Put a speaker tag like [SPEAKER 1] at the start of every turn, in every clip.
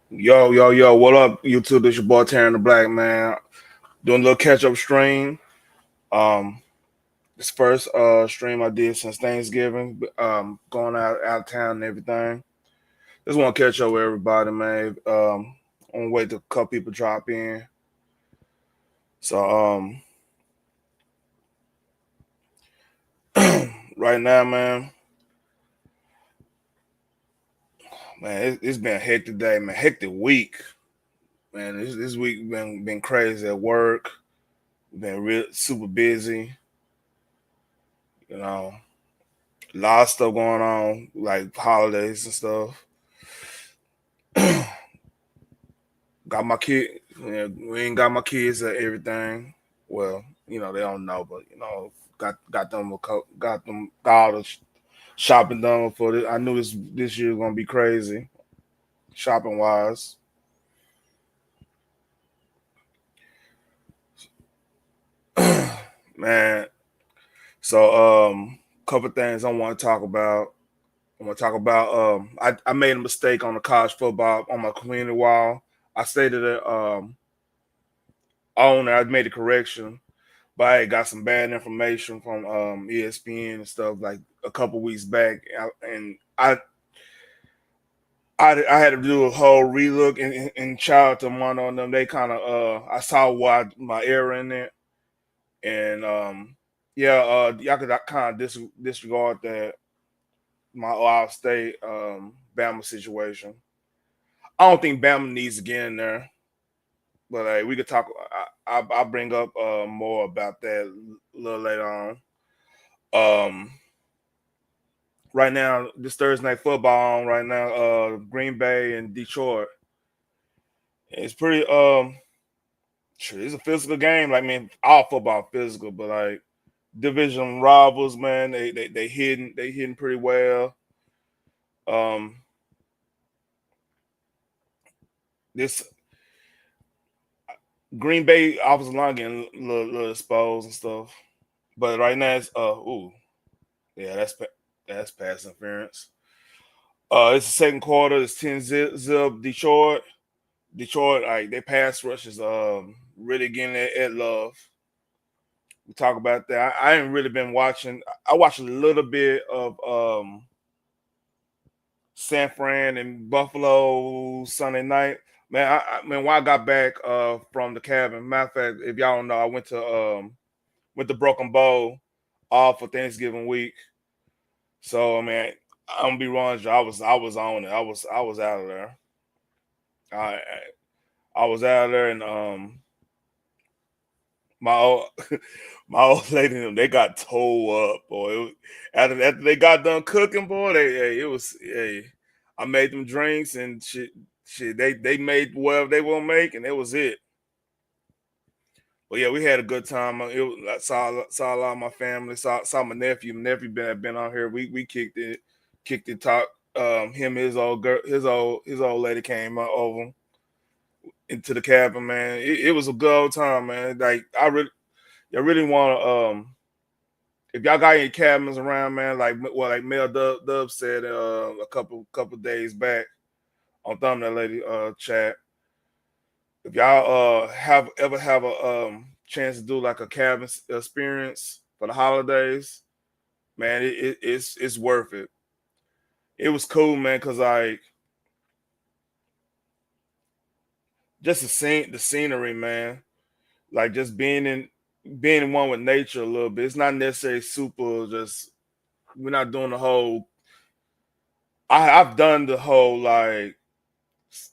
[SPEAKER 1] Yo, what up, YouTube? This your boy Terran the Black Man. Doing a little catch-up stream. Um, this first stream I did since Thanksgiving. Going out of town and everything. Just want to catch up with everybody, man. On the way to a couple people drop in. So right now, man, it's been a hectic day, man. Hectic week, man. This week been crazy at work. Been real super busy. You know, a lot of stuff going on, like holidays and stuff. Got my kid. We ain't got my kids at everything. Well, they don't know, but got them got all the shopping done for this. I knew this year was gonna be crazy, shopping wise. Man, so couple things I want to talk about. I want to talk about I made a mistake on the college football on my community wall. I stated it on there. I made a correction, but I got some bad information from ESPN and stuff like a couple weeks back, and I had to do a whole relook and shout out to one on them. They kind of I saw why my error in it, and yeah, y'all could kind of disregard that my Ohio State Bama situation. I don't think Bama needs to get in there, but we could talk. I'll bring up more about that a little later on. Um, right now, this Thursday night football on right now. Green Bay and Detroit. It's pretty. It's a physical game. Like, I mean, all football physical, but like division rivals, man, they hitting pretty well. Um, this Green Bay offensive line getting a little exposed and stuff, but right now it's yeah, that's pass interference. It's the second quarter. It's 10-zip Detroit. Detroit, like their pass rush is really getting at love. We talk about that. I ain't really been watching. I watched a little bit of San Fran and Buffalo Sunday night. Man, man, when I got back from the cabin, matter of fact, if y'all don't know, I went to Broken Bow all for Thanksgiving week. So I mean, I'm gonna be wrong. I was on it. I was out of there. I I was out of there, and my old my old lady and them, they got towed up, boy. After they got done cooking, boy, it was I made them drinks and shit. They made whatever they want to make, and it was it. But yeah, we had a good time. I saw a lot of my family. Saw my nephew. My nephew been on here. We kicked it. Talk. Him, his old lady came over into the cabin. Man, it was a good old time, man. Like I really want to if y'all got any cabins around, man, like Mel Dub said a couple days back on Thumbnail Lady chat. If y'all have a chance to do like a cabin experience for the holidays, man, it's worth it. It was cool, man, cause like just the scenery, man. Like just being in one with nature a little bit. It's not necessarily super. Just we're not doing the whole. I've done the whole like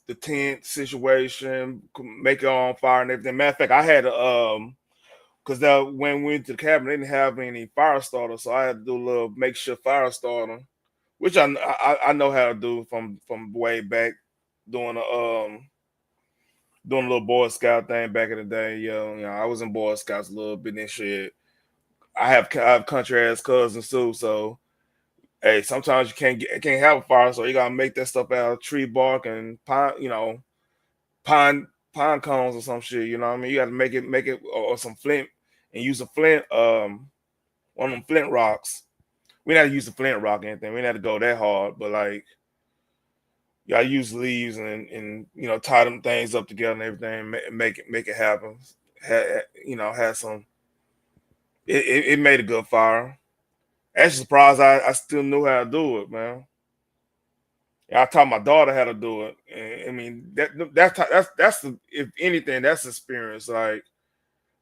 [SPEAKER 1] the tent situation, make it on fire and everything. Matter of fact, I had to because when we went to the cabin, they didn't have any fire starter, so I had to do a little makeshift fire starter, which I know how to do from way back doing a little Boy Scout thing back in the day. I was in Boy Scouts a little bit and shit. I have country ass cousins too, so hey, sometimes you can't have a fire, so you gotta make that stuff out of tree bark and pine cones or some shit. You know what I mean? You got to make it or some flint and use a flint one of them flint rocks. We not use the flint rock or anything. We not to go that hard, but like y'all use leaves and tie them things up together and everything, and make it happen. Had some. It made a good fire. Actually, surprised I still knew how to do it, man. Yeah, I taught my daughter how to do it. And, I mean that's the, if anything, that's experience. Like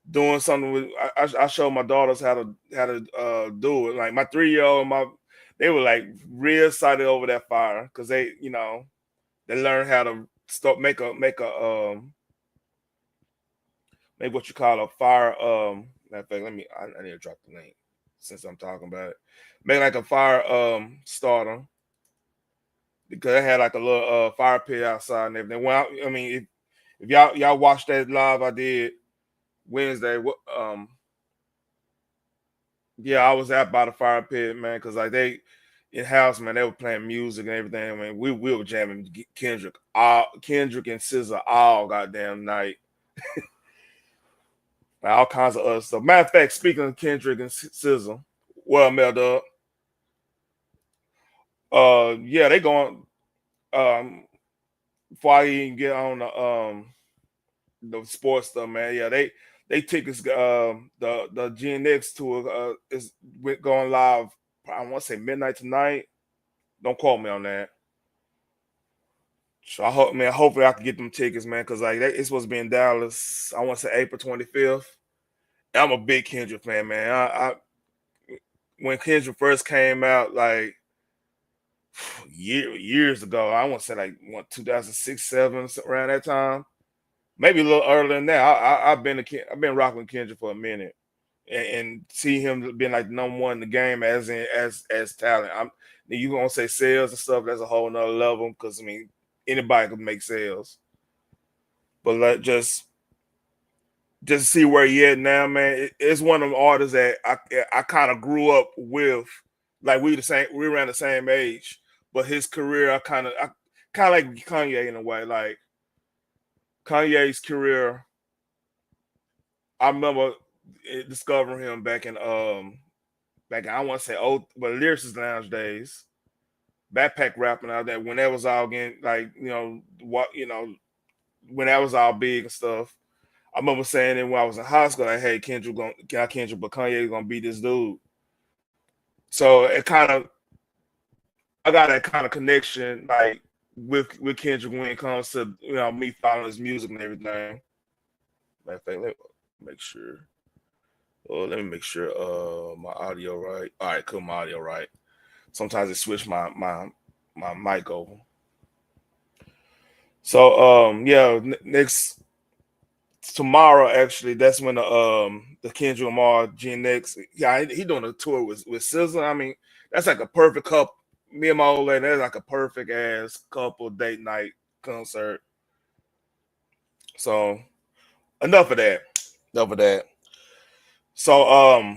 [SPEAKER 1] doing something with I showed my daughters how to do it. Like my 3-year-old, they were like real excited over that fire because they learned how to start make what you call a fire. Matter of fact, I need to drop the link since I'm talking about it. Make like a fire starter because they had like a little fire pit outside and everything. Well, I mean, if y'all watched that live I did Wednesday, yeah, I was out by the fire pit, man, because like they in house, man, they were playing music and everything. I mean, we were jamming Kendrick and SZA all goddamn night. All kinds of other stuff. Matter of fact, speaking of Kendrick and SZA, well, Mel Dub, yeah, they going. Before I even get on the sports stuff, man, yeah, they tickets the GNX tour is going live. I want to say midnight tonight. Don't quote me on that. So I hope, man. Hopefully, I can get them tickets, man, because like it's supposed to be in Dallas. I want to say April 25th. I'm a big Kendrick fan, man. I when Kendrick first came out, like years ago, I want to say like 2006, seven, around that time, maybe a little earlier than that. I've been rocking with Kendrick for a minute, and see him being like the number one in the game as talent. You gonna say sales and stuff? That's a whole nother level because I mean anybody could make sales, but like just to see where he at now, man. It's one of them artists that I kind of grew up with. Like we around the same age, but his career I kind of like Kanye in a way. Like Kanye's career, I remember discovering him back in, I want to say but Lyricist Lounge days, backpack rapping out there when that was all getting like when that was all big and stuff. I remember saying it when I was in high school, like, "Hey, Kendrick, but Kanye gonna beat this dude." So it kind of, I got that kind of connection, like with Kendrick when it comes to me following his music and everything. Matter of fact, make sure. Let me make sure my audio right. All right, cool, my audio right. Sometimes it switch my mic over. So yeah, next tomorrow actually that's when the Kendrick Lamar Gen X, yeah, he doing a tour with SZA. I mean, that's like a perfect couple. Me and my old lady, that's like a perfect ass couple date night concert. So enough of that. Enough of that. So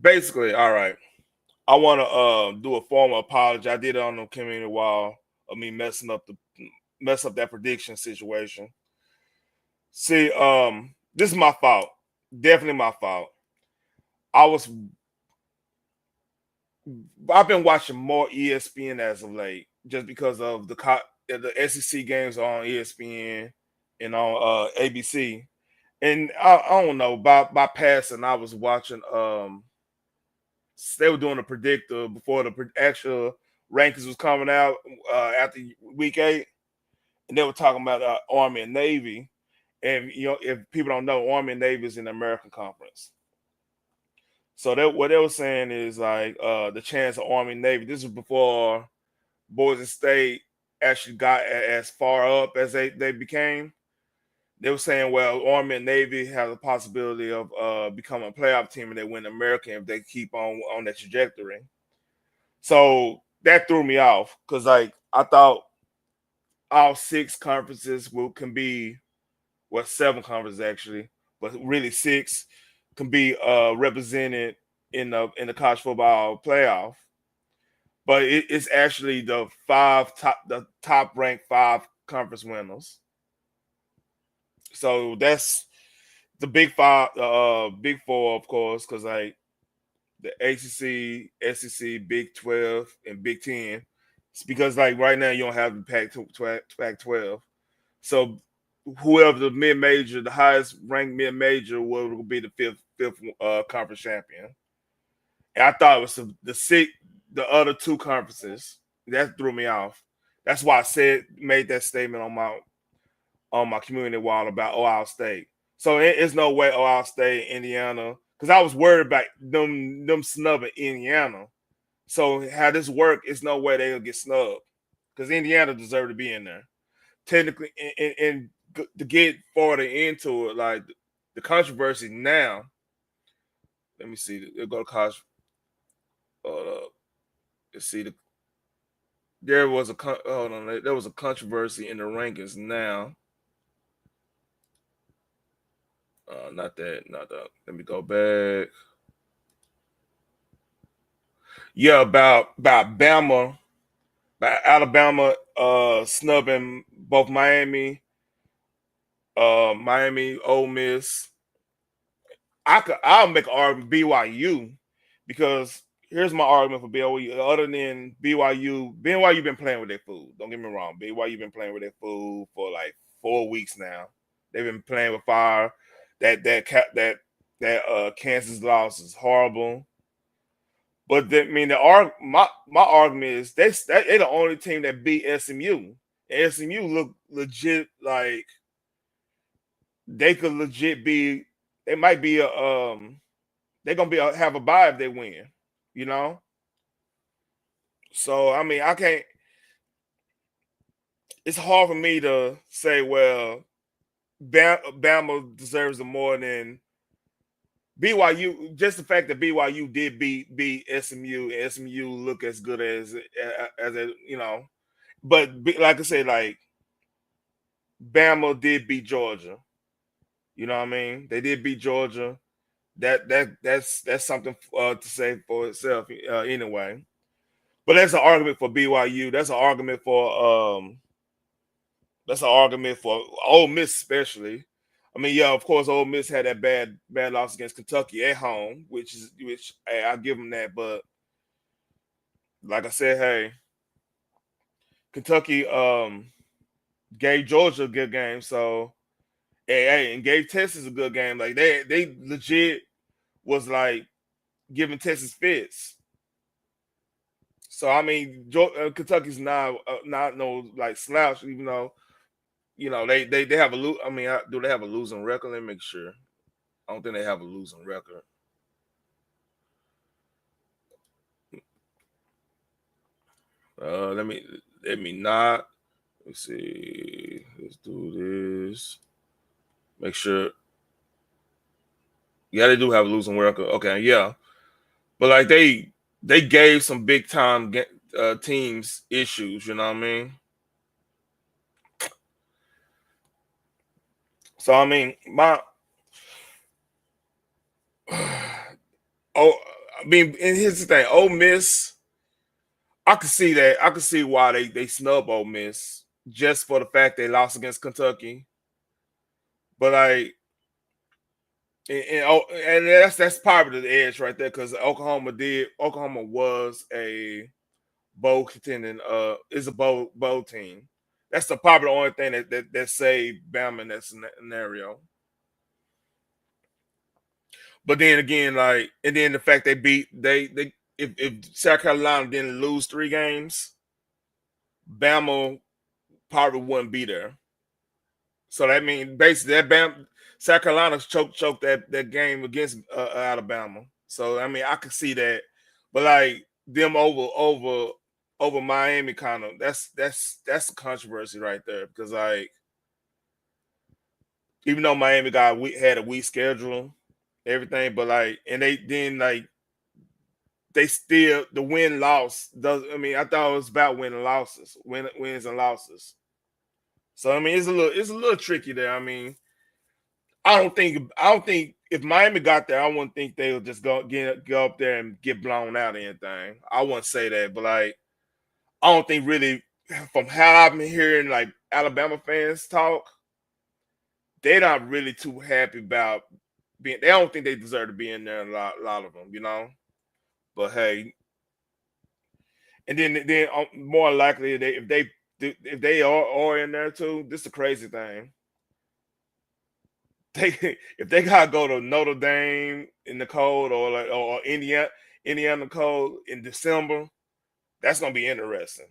[SPEAKER 1] basically, all right. I want to do a formal apology. I did it on the community wall of me mess up that prediction situation. See, this is my fault. Definitely my fault. I was I've been watching more ESPN as of late, just because of the SEC games on ESPN and on ABC. And I don't know by passing, I was watching. They were doing a predictor before the actual rankings was coming out after week 8, and they were talking about Army and Navy. And if people don't know, Army and Navy is in the American Conference. So what they were saying is like the chance of Army and Navy. This is before Boise State actually got as far up as they became. They were saying, well, Army and Navy have the possibility of becoming a playoff team and they win American if they keep on that trajectory. So that threw me off because like I thought all 6 conferences can be, well, 7 conferences actually, but really 6 can be represented in the college football playoff. But it's actually the top ranked 5 conference winners. So that's the big 5, big 4, of course, because like the ACC, SEC, Big 12, and Big 10. It's because like right now you don't have the Pac-12, so whoever the mid major, the highest ranked mid major, will be the fifth conference champion. And I thought it was the other two conferences. That threw me off. That's why I made that statement on my community wall about Ohio State. So it's no way Ohio State, Indiana, because I was worried about them snubbing Indiana. So how this work, it's no way they'll get snubbed because Indiana deserved to be in there. Technically, and to get further into it, like the controversy now. Let me see. They'll go to college. Let's see. There was a hold on. There was a controversy in the rankings now. Not that. Not that. Let me go back. Yeah, about Bama, about Alabama snubbing both Miami, Ole Miss. I'll make an argument BYU because here's my argument for BYU. Other than BYU been playing with their food. Don't get me wrong, BYU been playing with their food for like 4 weeks now. They've been playing with fire. That Kansas loss is horrible. But my argument is they're the only team that beat SMU. And SMU look legit like they could legit be. They might be they're gonna have a bye if they win. You know. So I mean, I can't. It's hard for me to say, well, Bama deserves it more than BYU. Just the fact that BYU did beat SMU and SMU look as good as a, you know. But like I said, like Bama did beat Georgia. You know what I mean? They did beat Georgia. That's something to say for itself anyway. But that's an argument for BYU. That's an argument for Ole Miss especially. I mean, yeah, of course, Ole Miss had that bad loss against Kentucky at home, which hey, I give them that. But like I said, hey, Kentucky gave Georgia a good game, so hey, and gave Texas a good game. Like they legit was like giving Texas fits. So I mean, Kentucky's not no like slouch, even though they have I mean, do they have a losing record? Let me make sure. I don't think they have a losing record. Let me not. Let's see. Let's do this. Make sure. Yeah, they do have a losing record. Okay, yeah, but like they gave some big time teams issues. You know what I mean? So I mean, oh, I mean, and here's the thing: Ole Miss. I could see that. I could see why they snub Ole Miss just for the fact they lost against Kentucky. But like, and that's probably the edge right there because Oklahoma was a bowl contending is a bowl team. That's probably the only thing that saved Bama in that scenario. But then again, like, and then the fact they if South Carolina didn't lose 3 games, Bama probably wouldn't be there. So that means basically that South Carolina choked that game against Alabama. So I mean I could see that, but like them over Miami kind of that's a controversy right there because like even though Miami had a weak schedule, everything, but like and they then like they still the win loss does. I mean I thought it was about wins and losses. So I mean it's a little tricky there. I mean I don't think if Miami got there, I wouldn't think they would just go up there and get blown out or anything. I wouldn't say that, but like I don't think really from how I've been hearing like Alabama fans talk, they're not really too happy about being. They don't think they deserve to be in there. A lot of them, you know. But hey, And then more likely if they are in there too. This is the crazy thing. If they gotta go to Notre Dame in the cold or Indiana cold in December, that's gonna be interesting.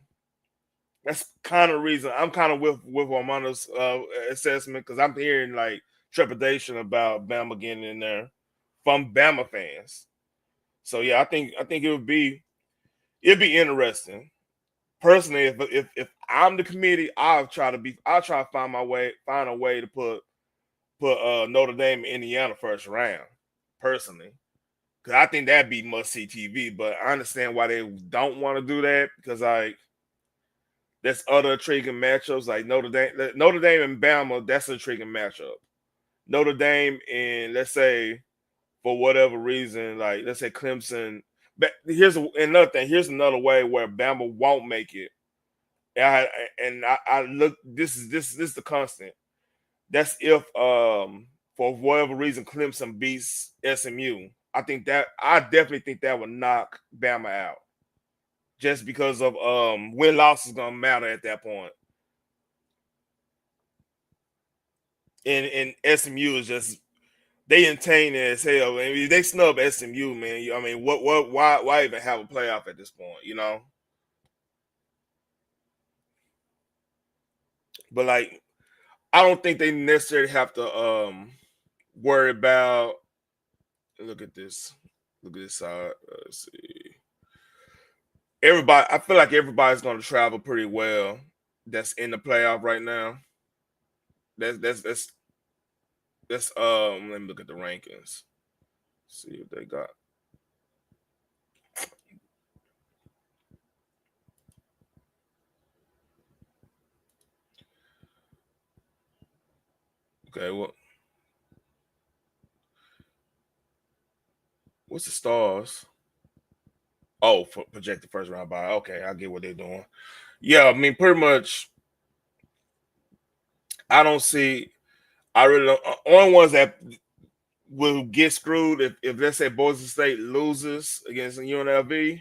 [SPEAKER 1] That's kind of reason I'm kind of with Armando's assessment because I'm hearing like trepidation about Bama getting in there from Bama fans. So yeah, I think it'd be interesting. Personally, if I'm the committee, I'll try to find a way to put Notre Dame and Indiana first round. Personally, because I think that'd be must see TV. But I understand why they don't want to do that because like there's other intriguing matchups like Notre Dame and Bama. That's an intriguing matchup. Notre Dame and let's say for whatever reason, like let's say Clemson. But another thing. Here's another way where Bama won't make it. I look. This is the constant. That's if for whatever reason Clemson beats SMU. I definitely think that would knock Bama out. Just because of win loss is gonna matter at that point. And SMU is just they entertain as hell. I mean, they snub SMU, man. I mean, why even have a playoff at this point, you know? But like, I don't think they necessarily have to worry about. Look at this. Look at this side. Let's see. Everybody, I feel like everybody's going to travel pretty well. That's in the playoff right now. That's. Let me look at the rankings. See if they got. Okay, what's the stars? Oh, for projected first round bye. Okay, I get what they're doing. Yeah, I mean, pretty much. I don't see. I really don't. Only ones that will get screwed if let's say Boise State loses against UNLV,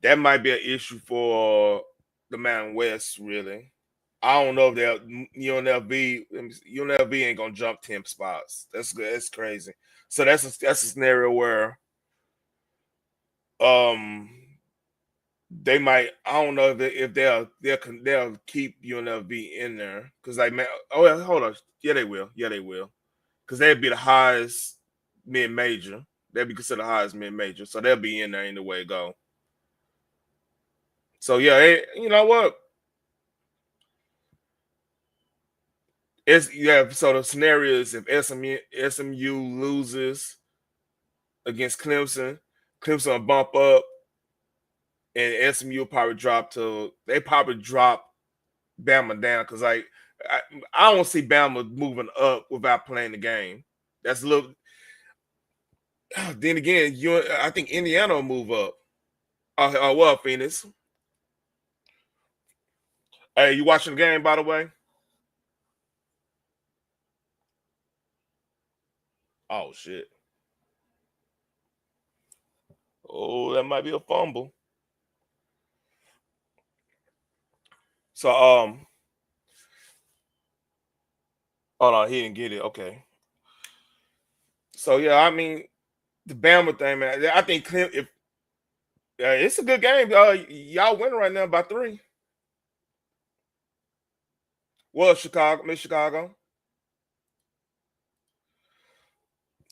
[SPEAKER 1] that might be an issue for the Mountain West. Really, I don't know if they'll UNLV ain't gonna jump 10 spots. That's good. That's crazy. So that's a scenario where um they might. I don't know if they'll keep UNLV in there because like man. Oh yeah, hold on. Yeah, they will. Yeah, they will because they'd be the highest mid major. They'd be considered the highest mid major, so they'll be in there in the way it go. So yeah, you know what? It's yeah. So the scenario is if SMU loses against Clemson, Clemson will bump up, and SMU will probably drop Bama down because like I, I don't see Bama moving up without playing the game. That's a little. Then again, I think Indiana will move up. Well, Phoenix. Hey, you watching the game by the way? Oh shit. Oh, that might be a fumble. So oh no, he didn't get it. Okay. So yeah, I mean the Bama thing, man. I think if it's a good game. Y'all winning right now by 3. Well, Miss Chicago.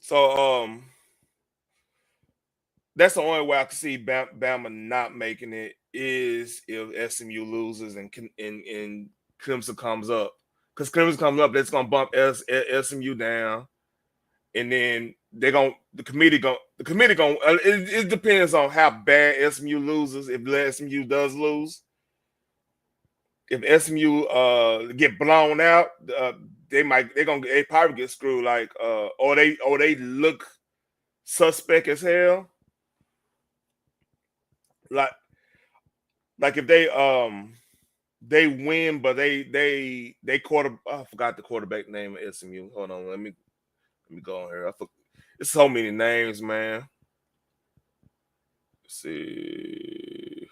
[SPEAKER 1] So that's the only way I can see Bama not making it is if SMU loses and Clemson comes up. Because Clemson comes up, that's gonna bump SMU down, and then the committee going it depends on how bad SMU loses. If SMU does lose, if SMU get blown out, they probably get screwed like or they look suspect as hell. Like if they win, but they quarter I forgot the quarterback name of SMU. Hold on, let me go on here. It's so many names, man. Let's see.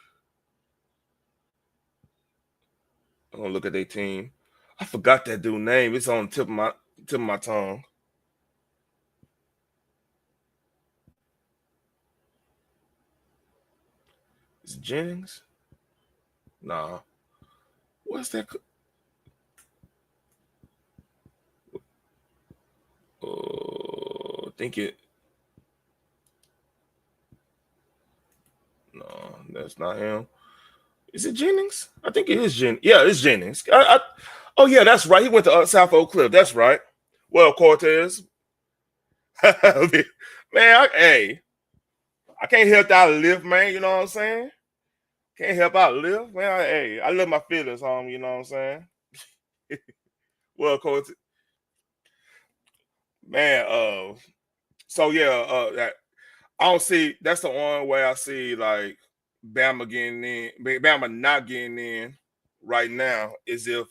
[SPEAKER 1] I'm gonna look at their team. I forgot that dude's name. It's on the tip of my tongue. Is it Jennings? Nah. What's that? I think it. No, that's not him. Is it Jennings? I think it is Jennings. Yeah, it's Jennings. Oh yeah, that's right. He went to South Oak Cliff. That's right. Well, Cortez. Man, hey, I can't help out live, man. You know what I'm saying? Can't help out live, man. Hey, I love my feelings, home. You know what I'm saying? Well, Cortez, man. So yeah, I don't see. That's the only way I see like Bama getting in. Bama not getting in right now is if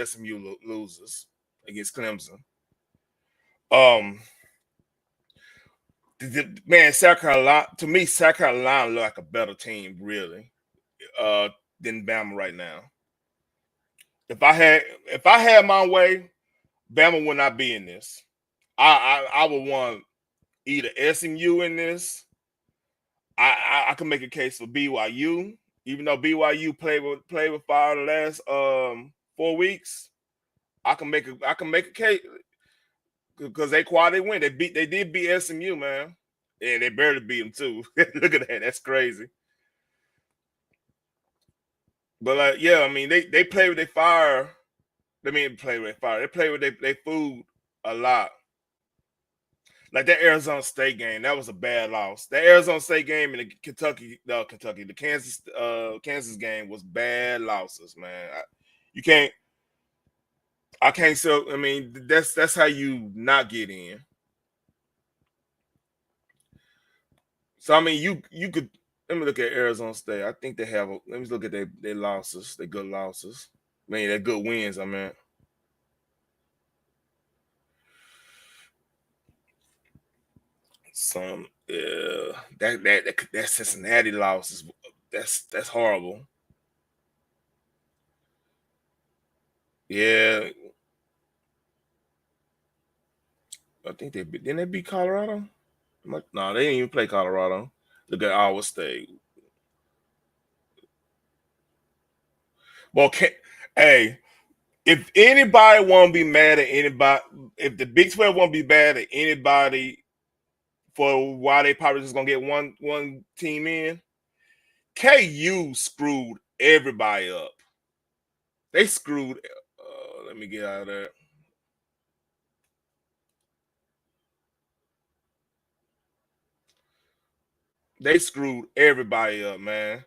[SPEAKER 1] SMU loses against Clemson. Um, man, South Carolina, to me, South Carolina look like a better team, really, uh, than Bama right now. If I had my way, Bama would not be in this. I would want either SMU in this. I can make a case for BYU, even though BYU played with fire the last 4 weeks. I can make a case because they quality win. They did beat SMU, man, and they barely beat them too. Look at that, that's crazy. But yeah, I mean they play with their fire. They mean play with their fire. They play with their food a lot. Like that Arizona State game, that was a bad loss. The Arizona State game and the Kansas game was bad losses, man. You can't, I can't sell. I mean, that's how you not get in. So I mean, you could let me look at Arizona State. I think they have. Let me look at their losses. Their good losses. I mean, their good wins. I mean, some that Cincinnati losses. That's horrible. Yeah, I think didn't they beat Colorado? No, they didn't even play Colorado. Look at Iowa State. Well, hey, if anybody want to be mad at anybody, if the Big 12 want to be mad at anybody for why they probably just gonna get one team in, KU screwed everybody up. They screwed. Let me get out of there. They screwed everybody up, man.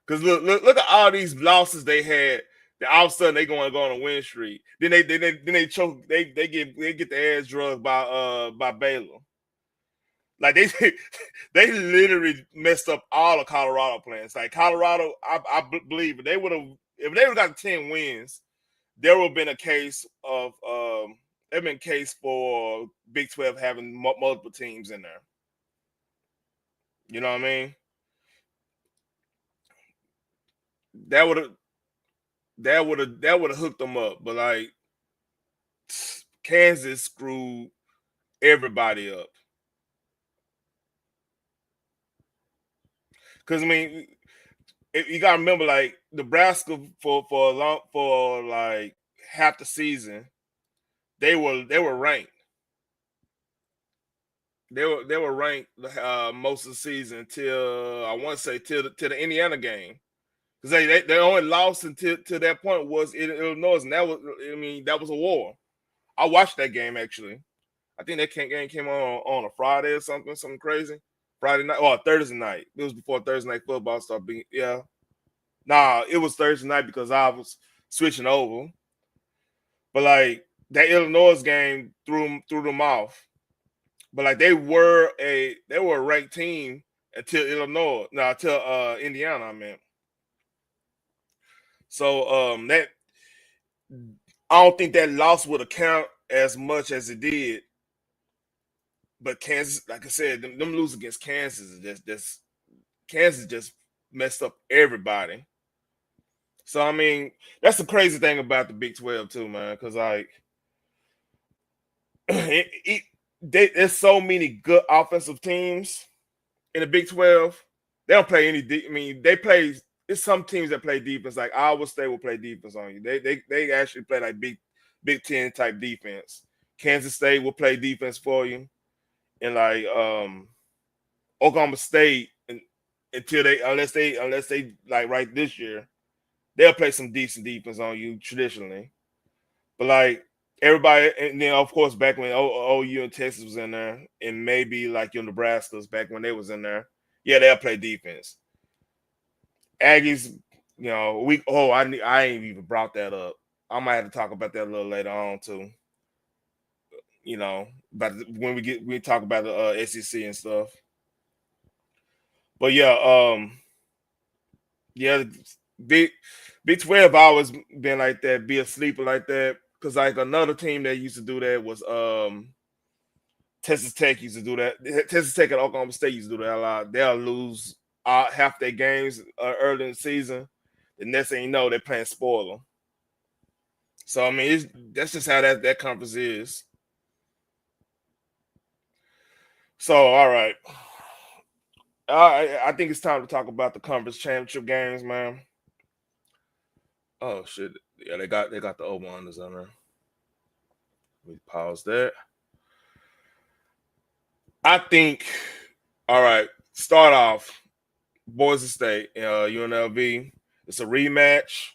[SPEAKER 1] Because look at all these losses they had. That all of a sudden they going to go on a win streak. Then they choke. They get the ass drugged by Baylor. Like they they literally messed up all of Colorado plans. Like Colorado, I believe if they would have got 10 wins, there would have been a case of there been a case for Big 12 having multiple teams in there. You know what I mean? That would have that would have hooked them up. But like Kansas screwed everybody up. Because I mean, you gotta remember, like Nebraska for like half the season, they were ranked. They were ranked most of the season until I want to say till the Indiana game because they only lost until to that point was in Illinois, and that was a war. I watched that game actually. I think that game came on a Friday or something crazy. Friday night or Thursday night. It was before Thursday night football started being yeah. Nah, it was Thursday night because I was switching over. But like that Illinois game threw them off. But like they were a ranked team until Illinois, no, until Indiana, I mean. So that I don't think that loss would account as much as it did. But Kansas, like I said, them lose against Kansas is just Kansas just messed up everybody. So I mean, that's the crazy thing about the Big 12 too, man. Because like, there's so many good offensive teams in the Big 12. They don't play any. I mean, they play. It's some teams that play defense. Like Iowa State will play defense on you. They actually play like Big Ten type defense. Kansas State will play defense for you, and like Oklahoma State, until they unless they like right this year, they'll play some decent defense on you traditionally. But like everybody, and then of course back when OU and Texas was in there, and maybe like your Nebraska's back when they was in there, yeah, they'll play defense. Aggies, I ain't even brought that up. I might have to talk about that a little later on too. But when we talk about the SEC and stuff. But yeah, yeah, big Big 12 always been like that, be a sleeper like that. Cause like another team that used to do that was Texas Tech used to do that. Texas Tech and Oklahoma State used to do that a lot. They'll lose half their games early in the season. The next thing you know, they're playing spoiler. So I mean, that's just how that conference is. So all right, I think it's time to talk about the conference championship games, man. Oh shit, yeah, they got the over unders on there. We pause that. I think. All right, start off. Boise State, UNLV. It's a rematch.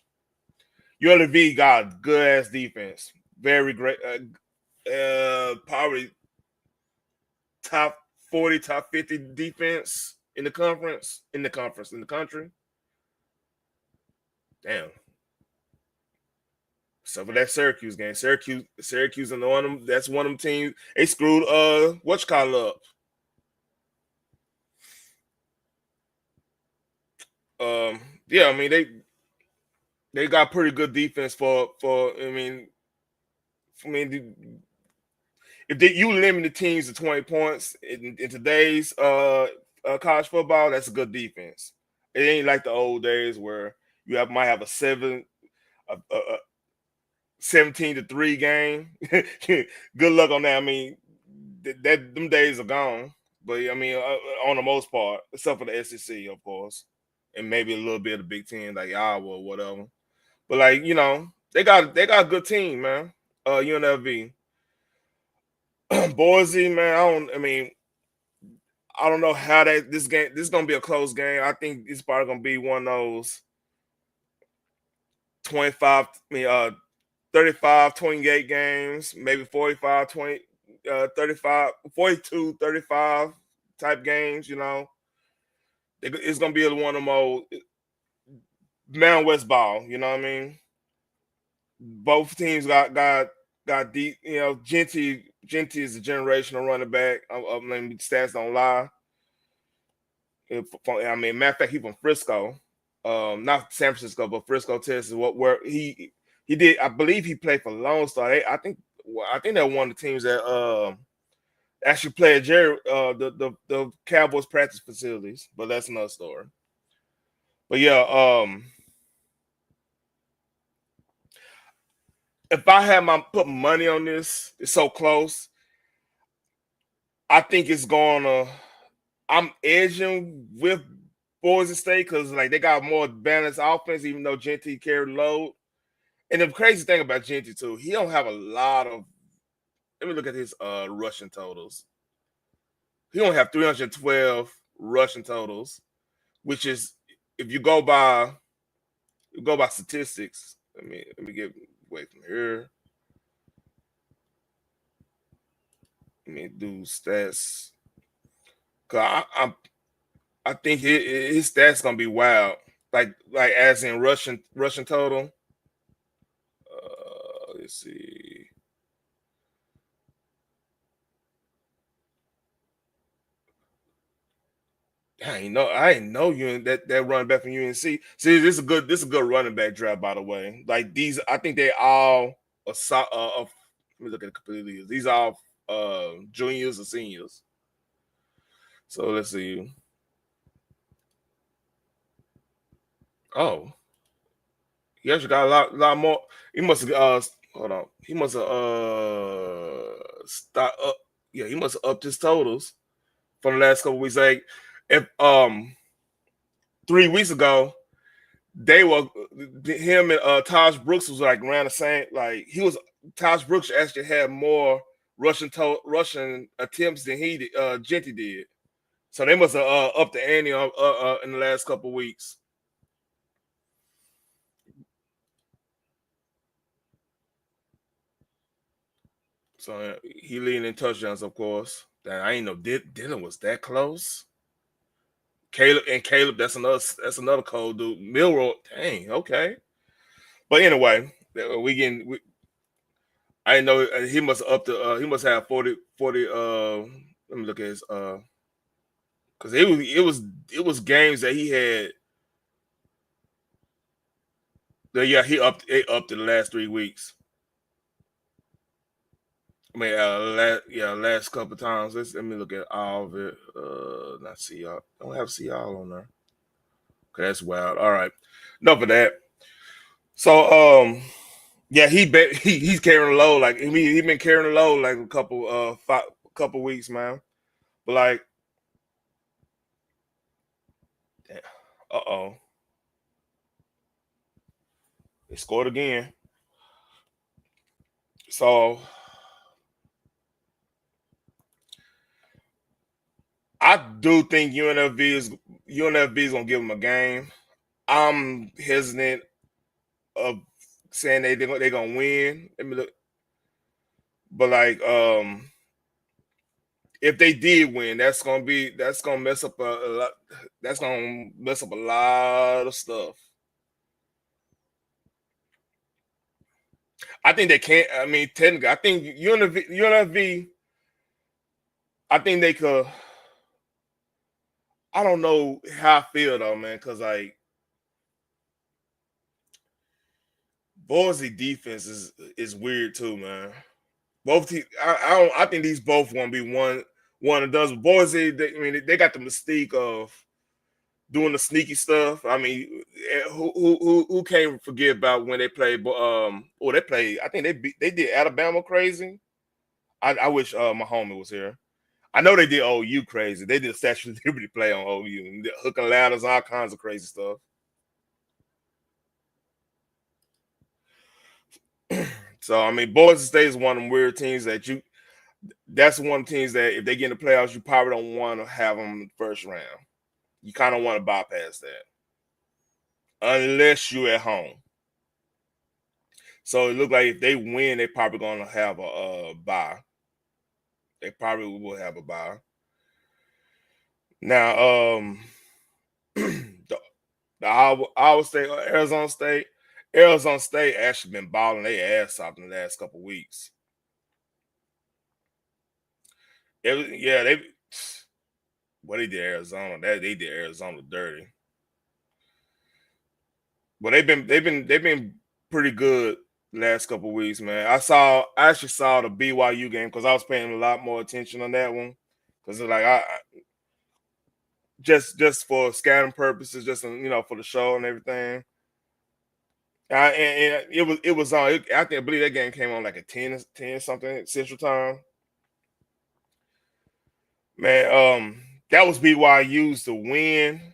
[SPEAKER 1] UNLV got good ass defense, very great. Probably top 40, top 50 defense in the conference, in the country. Damn. So for that Syracuse game, Syracuse, and one of them. That's one of them teams. They screwed whatchamacallit up. Yeah, I mean they got pretty good defense for. I mean, if you limit the teams to 20 points in today's college football, that's a good defense. It ain't like the old days where might have a 17-3 game. Good luck on that. I mean, that them days are gone. But I mean, on the most part, except for the SEC, of course, and maybe a little bit of the Big Ten, like Iowa or whatever. But like they got a good team, man. UNLV, Boise, man. I don't know how this is gonna be a close game. I think it's probably gonna be one of those 25, 35, 28 games, maybe 45, 20, 35, 42, 35 type games, It's gonna be one of them old Mountain West ball, you know what I mean? Both teams got deep, Genty is a generational running back. I mean, stats don't lie. Matter of fact, he's from Frisco, not San Francisco, but Frisco, Texas. Where he did, I believe he played for Lone Star. I think they're one of the teams that actually play at the Cowboys practice facilities, but that's another story. But yeah, if I had put money on this, it's so close. I think it's gonna. I'm edging with Boise State because like they got more balanced offense, even though Genty carried the load. And the crazy thing about Genty too, he don't have a lot of. Let me look at his rushing totals. He don't have 312 rushing totals, which is if you go by statistics. Let me get away from here. Let me do stats. Cause I think his stats gonna be wild. Like as in rushing total. Let's see. I ain't know you that running back from UNC. See, this is a good running back draft, by the way. Like these, I think they all let me look at it completely. These are all juniors or seniors. So let's see. Oh, He actually got a lot more. He must have hold on. He must have stopped up. Yeah, he must have upped his totals for the last couple weeks. Like if 3 weeks ago, they were him and Taj Brooks was like around the same. Like he was Taj Brooks actually had more Russian attempts than he did, Genty did. So they must have upped the ante in the last couple weeks. So he leading in touchdowns, of course. That I ain't know Dylan was that close. Caleb, that's another cold dude. Milroy, dang, okay. But anyway, we getting we, I didn't know he must up to he must have 40. Let me look at his because it was games that he had. Yeah, he upped in the last 3 weeks. I mean, last couple of times. Let me look at all of it. Not see y'all. I don't have see y'all on there. Okay, that's wild. All right, enough of that. So, yeah, he's carrying the load. Like he been carrying the load like a couple weeks, man. But like, oh, they scored again. So I do think UNLV is gonna give him a game. I'm hesitant of saying they're gonna win. Let me look, but like if they did win, that's gonna mess up a lot. That's gonna mess up a lot of stuff. I think they can't. I mean, technically, I think UNLV. I think they could. I don't know how I feel though, man, because like Boise defense is weird too, man. Both teams, I think these both gonna be one and done. Boise, I mean, they got the mystique of doing the sneaky stuff. I mean, who can't forget about when they played? They played. I think they did Alabama crazy. I wish my homie was here. I know they did OU crazy. They did a Statue of Liberty play on OU, hooking ladders, all kinds of crazy stuff. So I mean, Boise State is one of them weird teams that you. That's one of the teams that if they get in the playoffs, you probably don't want to have them in the first round. You kind of want to bypass that unless you're at home. So it looked like if they win, they probably going to have a bye. They probably will have a bye. Now, the Iowa State, Arizona State actually been balling their ass off in the last couple of weeks. Yeah, what they did Arizona, they did Arizona dirty. But they've been pretty good last couple of weeks, man. I actually saw the BYU game because I was paying a lot more attention on that one because like I just for scouting purposes, just for the show and everything. And it was on. I believe that game came on like at 10 something Central Time. Man, that was BYU's to win,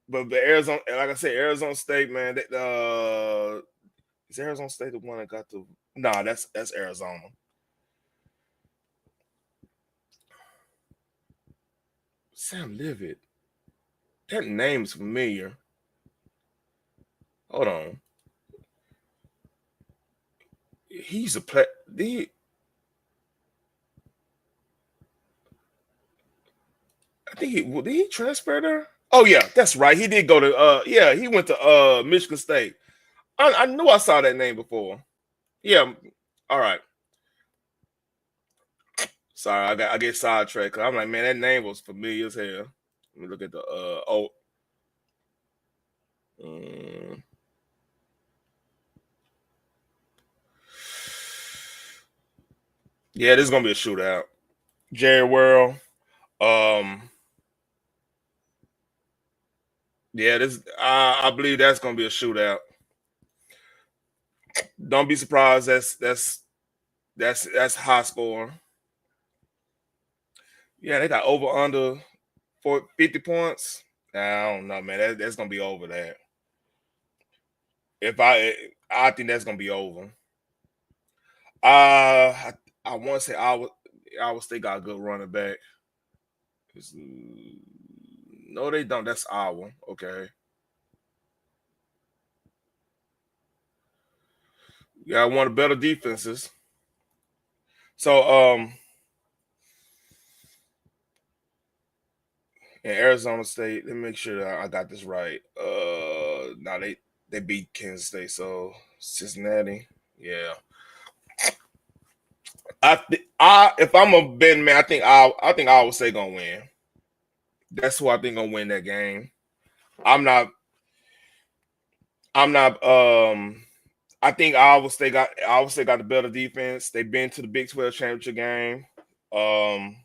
[SPEAKER 1] but the Arizona, like I said, Arizona State, man. Is Arizona State the one that got the? Nah, that's Arizona. Sam Livid. That name's familiar. Hold on. He's a play. Did he transfer there? Oh yeah, that's right. He did go to yeah, he went to Michigan State. I knew I saw that name before. Yeah. All right. Sorry, I get sidetracked. I'm like, man, that name was familiar as hell. Let me look at the um, yeah, this is gonna be a shootout. Jerry World. Um yeah, this I believe that's gonna be a shootout. Don't be surprised. That's high scoring. Yeah, they got over under for 50 points. I don't know, man. That's gonna be over that. If I think that's gonna be over. I want to say I would still got a good running back. No, they don't. That's Iowa. Okay. Yeah, one of the better defenses. So in Arizona State, let me make sure that I got this right. Now they beat Kansas State, so Cincinnati. Yeah. I if I'm a betting man, I think I would say gonna win. That's who I think gonna win that game. I'm not I'm not I think Iowa State got the better defense. They've been to the Big 12 championship game. Um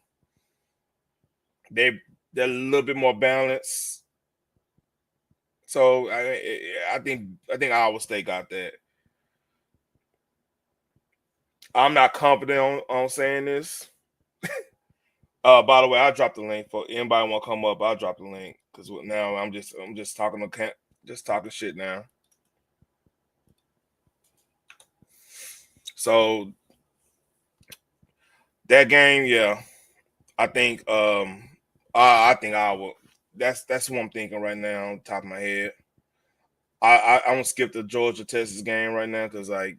[SPEAKER 1] they they're a little bit more balanced. So I think Iowa State got that. I'm not confident on saying this. By the way, I dropped the link for anybody want to come up. I'll drop the link because now I'm just just talking shit now. So that game, yeah, I think I think I will. That's what I'm thinking right now on top of my head. I'm gonna skip the Georgia Texas game right now because like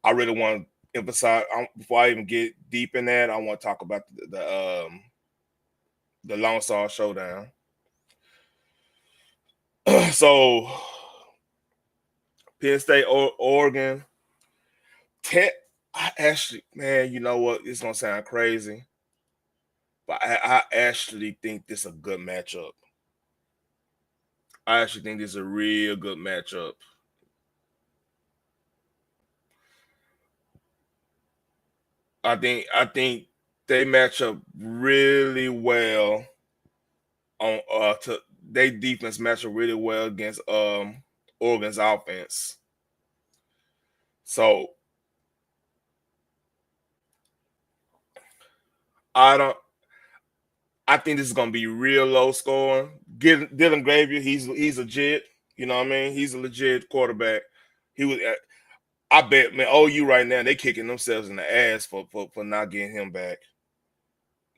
[SPEAKER 1] I really want to emphasize before I even get deep in that. I want to talk about the Lone Star Showdown. So Penn State or Oregon. Ten, I actually, man, you know what? It's gonna sound crazy, but I actually think this is a good matchup. I actually think this is a real good matchup. I think they match up really well on to they defense match up really well against Oregon's offense. So I don't I think this is gonna be real low scoring. Dylan Gravier, he's legit. You know what I mean? He's a legit quarterback. He was. I bet, man. OU right now they kicking themselves in the ass for not getting him back.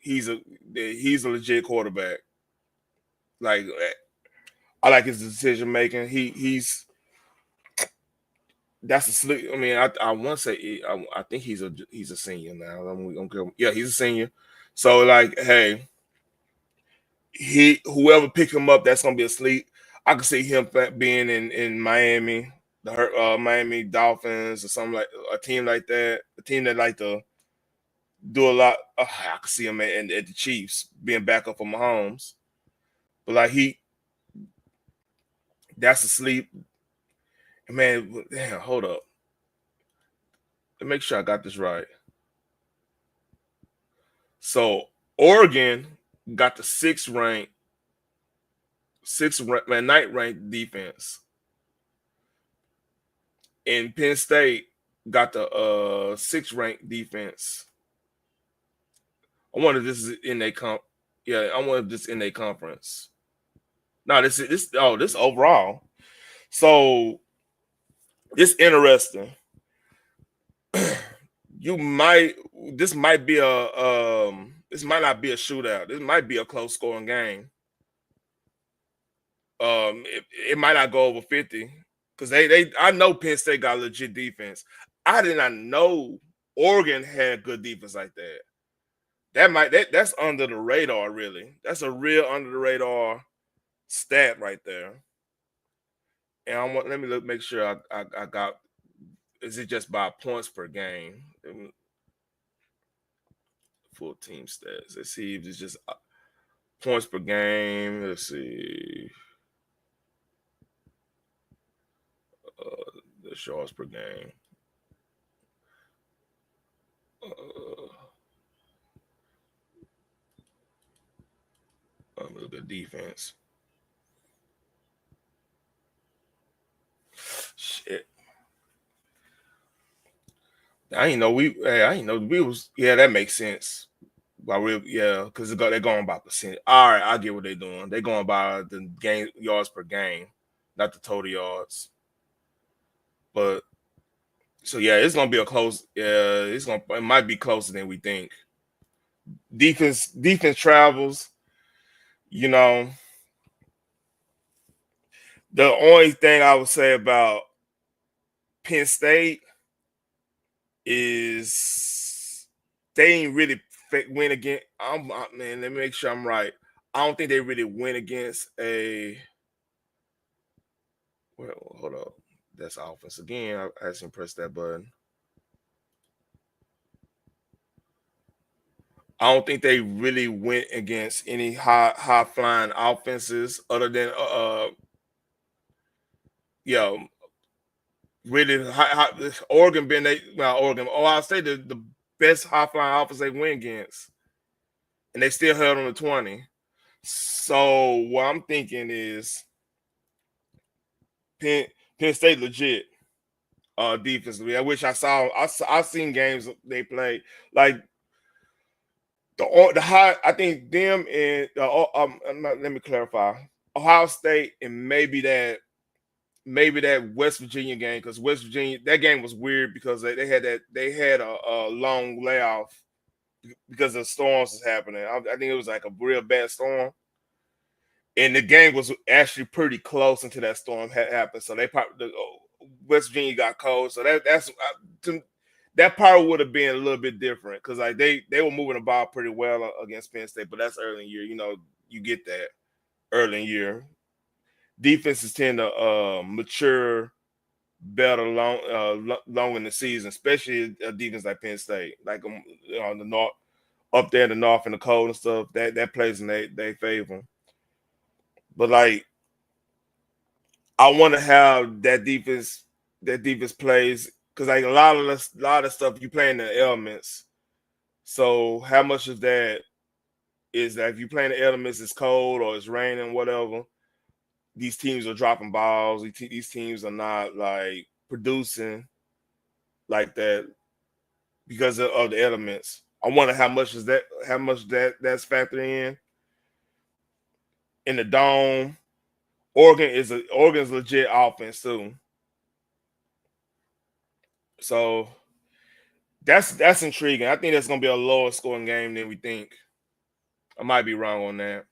[SPEAKER 1] He's a he's a legit quarterback. Like I like his decision making. He's that's a sleep. I mean, I want to say I think he's a senior now. Yeah, he's a senior. So like, hey, whoever pick him up, that's gonna be asleep. I could see him being in Miami, the Miami Dolphins or something like a team like that, a team that like to do a lot. I could see him at the Chiefs being backup for Mahomes, but like that's asleep. Man, damn, hold up. Let me make sure I got this right. So Oregon got the ninth ranked defense, and Penn State got the sixth ranked defense. I wonder if this is in a comp. Yeah, I wonder if this is in a conference. No, this overall. So it's interesting. You might this might be a this might not be a shootout. This might be a close scoring game. It might not go over 50 because they I know Penn State got legit defense. I did not know Oregon had good defense like that. That's under the radar, really. That's a real under the radar stat right there. And let me make sure I got. Is it just by points per game? Full team stats. Let's see if it's just points per game. Let's see the yards per game. Uh, look at defense. Shit. I ain't know we was yeah, that makes sense. By real, yeah, because they're going by percent. All right, I get what they're doing. They're going by the game yards per game, not the total yards. But so yeah, it's gonna be a close. Yeah, it might be closer than we think. Defense travels. You know, the only thing I would say about Penn State is they ain't really win against. Man, let me make sure I'm right. I don't think they really win against a. Well, hold up. That's offense again. I actually press that button. I don't think they really went against any high flying offenses other than yeah, really Oregon been they well Oregon. Oh, I'll say the best high flying offense they went against, and they still held on to 20. So what I'm thinking is Penn, Penn State legit defensively. I wish I seen games they played like the high. I think them and let me clarify. Ohio State and maybe that West Virginia game because West Virginia that game was weird because they had a long layoff because the storms was happening. I think it was like a real bad storm, and the game was actually pretty close until that storm happened. So they probably West Virginia got cold. So that part would have been a little bit different because like they were moving the ball pretty well against Penn State, but that's early in the year. You know, you get that early in the year. Defenses tend to mature better long in the season, especially a defense like Penn State, like on the north, up there in the north and the cold and stuff. That plays in they favor. But like, I want to have that defense. That defense plays because like a lot of stuff you play in the elements. So how much of that is that if you play in the elements, it's cold or it's raining, whatever. These teams are dropping balls. These teams are not like producing like that because of the elements. I wonder how much that's factoring in the dome. Oregon's legit offense too. So that's intriguing. I think that's gonna be a lower scoring game than we think. I might be wrong on that,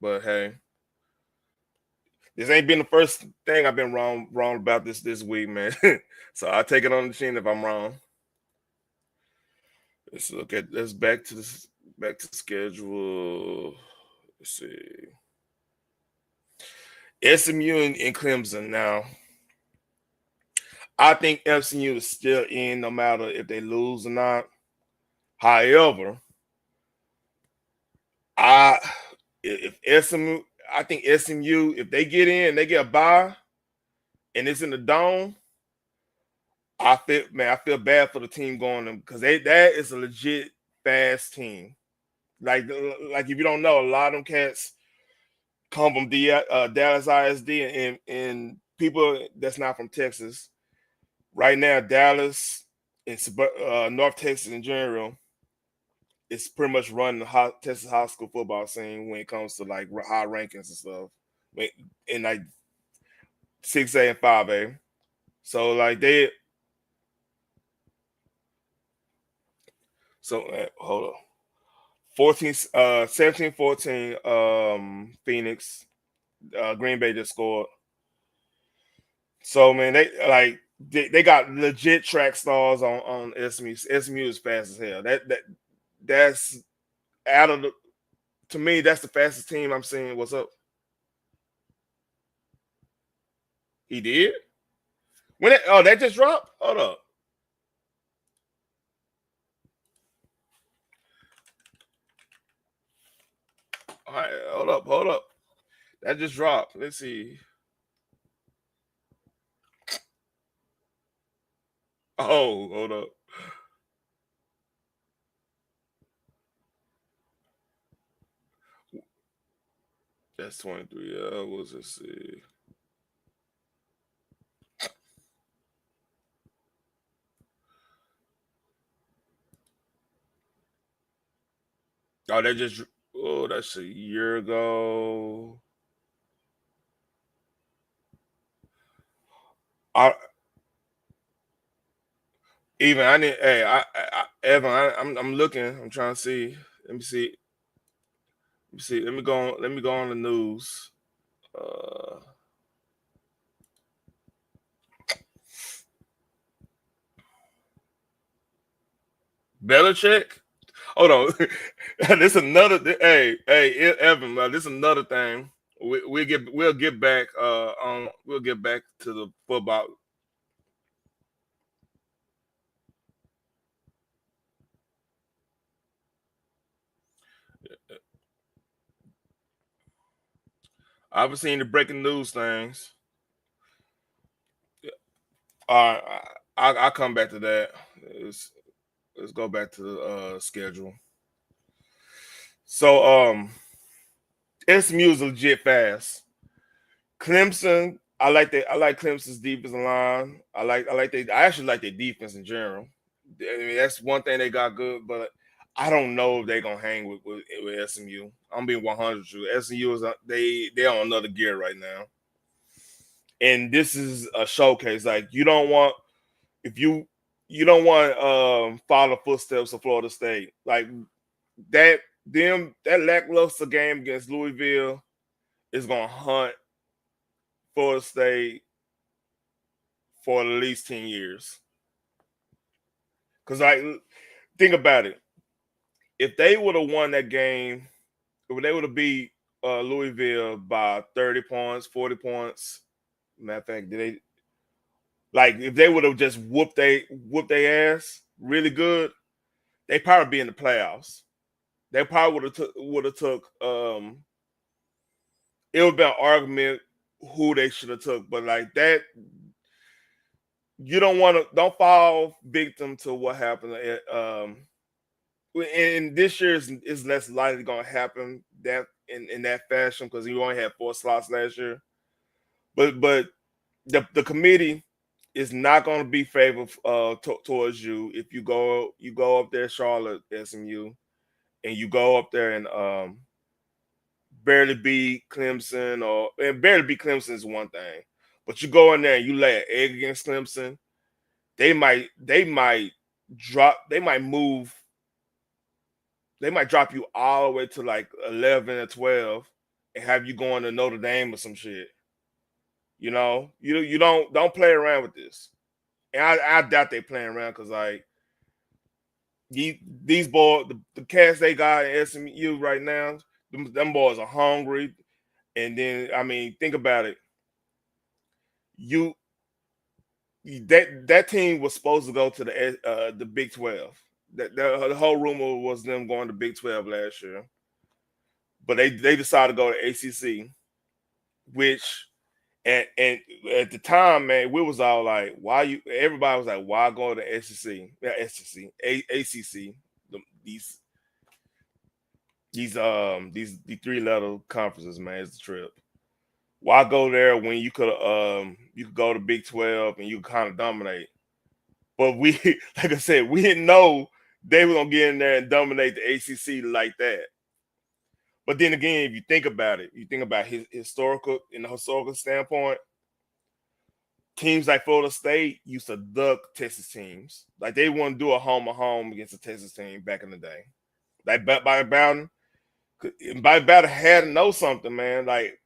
[SPEAKER 1] but hey, this ain't been the first thing I've been wrong about this week, man. So I take it on the chin if I'm wrong. Let's back to the schedule. Let's see. SMU and Clemson now. I think FCU is still in no matter if they lose or not. However, I if SMU, I think SMU, if they get in, they get a bye, and it's in the dome. I feel bad for the team going them because that is a legit fast team. Like if you don't know, a lot of them cats come from Dallas ISD and people that's not from Texas. Right now, Dallas and North Texas in general it's pretty much running the Texas high school football scene when it comes to like high rankings and stuff, in like 6A and 5A. So like hold on, 14, 17, 14. Phoenix, Green Bay just scored. So man, they got legit track stars on SMU. SMU is fast as hell. That's out of the to me that's the fastest team I'm seeing. What's up? He did. That just dropped? Hold up. All right, hold up. That just dropped. Let's see. Oh, hold up. That's 23 hours. Let's see. Oh, they just that's a year ago. I even I need hey Evan I'm looking. I'm trying to see. Let me see. Let me see. Let me go on the news. Uh, Belichick. Hold on. This another. Hey, Evan. This another thing. We'll get back. We'll get back to the football. I've seen the breaking news things. All right, I'll come back to that. Let's, let's go back to the schedule. So SMU is legit fast. Clemson, I like Clemson's defensive line. I actually like their defense in general. I mean, that's one thing they got good, but I don't know if they're gonna hang with SMU. I'm being 100 with you. SMU is they on another gear right now, and this is a showcase. Like if you don't want follow the footsteps of Florida State like that lackluster game against Louisville is gonna hunt Florida State for at least 10 years. Because like think about it, if they would have won that game, if they would have beat Louisville by 30 points, 40 points, matter of fact, did they like if they would have just whooped their ass really good, they probably be in the playoffs. They probably would have took it would be an argument who they should have took, but like that, you don't fall victim to what happened. And this year is less likely going to happen that in that fashion because you only had 4 slots last year. But the committee is not going to be favorable towards you if you go up there, Charlotte SMU, and you go up there and barely beat Clemson and barely beat Clemson is one thing, but you go in there and you lay an egg against Clemson, they might move, they might drop you all the way to like 11 or 12 and have you going to Notre Dame or some shit. You know, you don't play around with this, and I doubt they playing around because like these boys, the cats they got in SMU right now, them boys are hungry. And then I mean, think about it. You that team was supposed to go to the Big 12. The whole rumor was them going to Big 12 last year, but they decided to go to ACC, which and at the time, man, we was all like, why you? Everybody was like, why go to SEC, SEC, ACC, these these 3 letter conferences, man, it's the trip. Why go there when you could go to Big 12 and you kind of dominate? But we, like I said, we didn't know they were gonna get in there and dominate the ACC like that. But then again, if you think about it, you think about his historical standpoint, teams like Florida State used to duck Texas teams. Like they wouldn't do a home against a Texas team back in the day. Like by Bowden had to know something, man. Like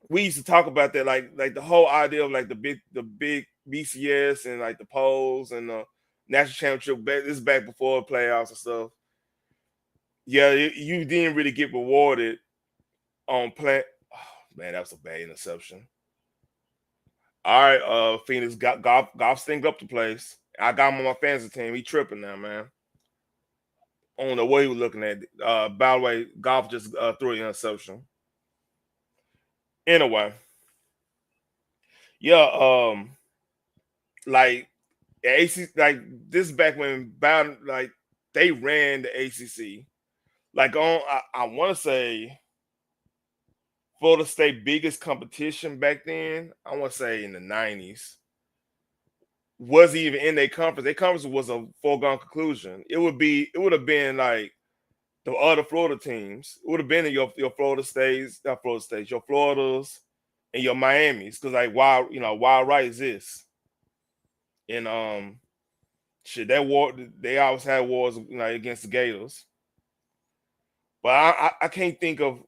[SPEAKER 1] we used to talk about that, like the whole idea of like the big BCS and like the polls and the national championship. This is back before playoffs and stuff. Yeah, you didn't really get rewarded on play. Oh, man, that was a bad interception. All right, Phoenix got golf stinged up the place. I got him on my fantasy team. He tripping now, man. I don't know what he was looking at. By the way, golf just threw an interception. Anyway, yeah, like AC, like this is back when Bowden, like they ran the ACC. Like I want to say Florida State biggest competition back then. I want to say in the '90s was even in their conference. Their conference was a foregone conclusion. It would have been like the other Florida teams. It would have been in your Florida states, not Florida states, your Floridas and your Miamis. Because like why right is this? And shit, that war they always had wars against the Gators. But I can't think of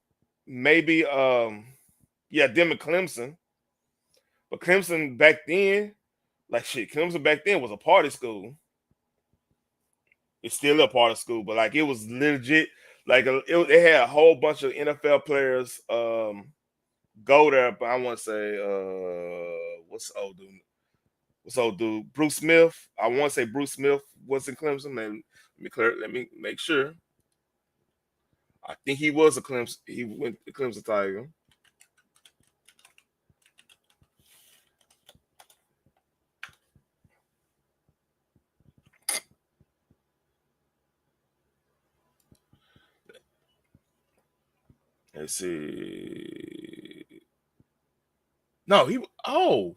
[SPEAKER 1] maybe yeah, them and Clemson. But Clemson back then, like shit, Clemson back then was a party school. It's still a part of school, but like it was legit. Like they had a whole bunch of NFL players go there. But I want to say what's the old dude? What's the old dude? Bruce Smith. I want to say Bruce Smith was in Clemson. Man, let me make sure. I think he was a Clemson. He went to Clemson Tiger. Let's see. No, he. Oh,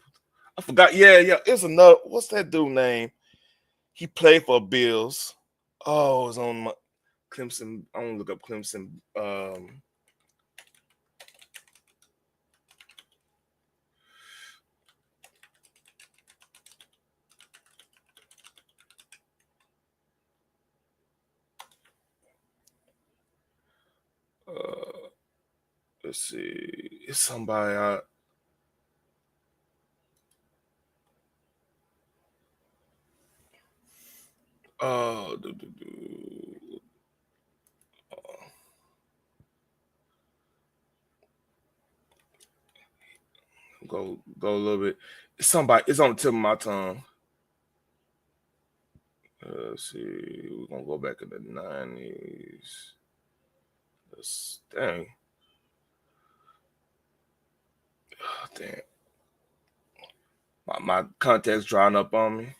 [SPEAKER 1] I forgot. Yeah. It's another. What's that dude name? He played for Bills. Oh, it was on my Clemson. I want to look up Clemson. Uh, let's see. It's somebody. Uh, do, do, do. Go a little bit. It's somebody. It's on the tip of my tongue. Let's see. We're gonna go back in the 90s. Dang. Oh, damn. My contact's drying up on me.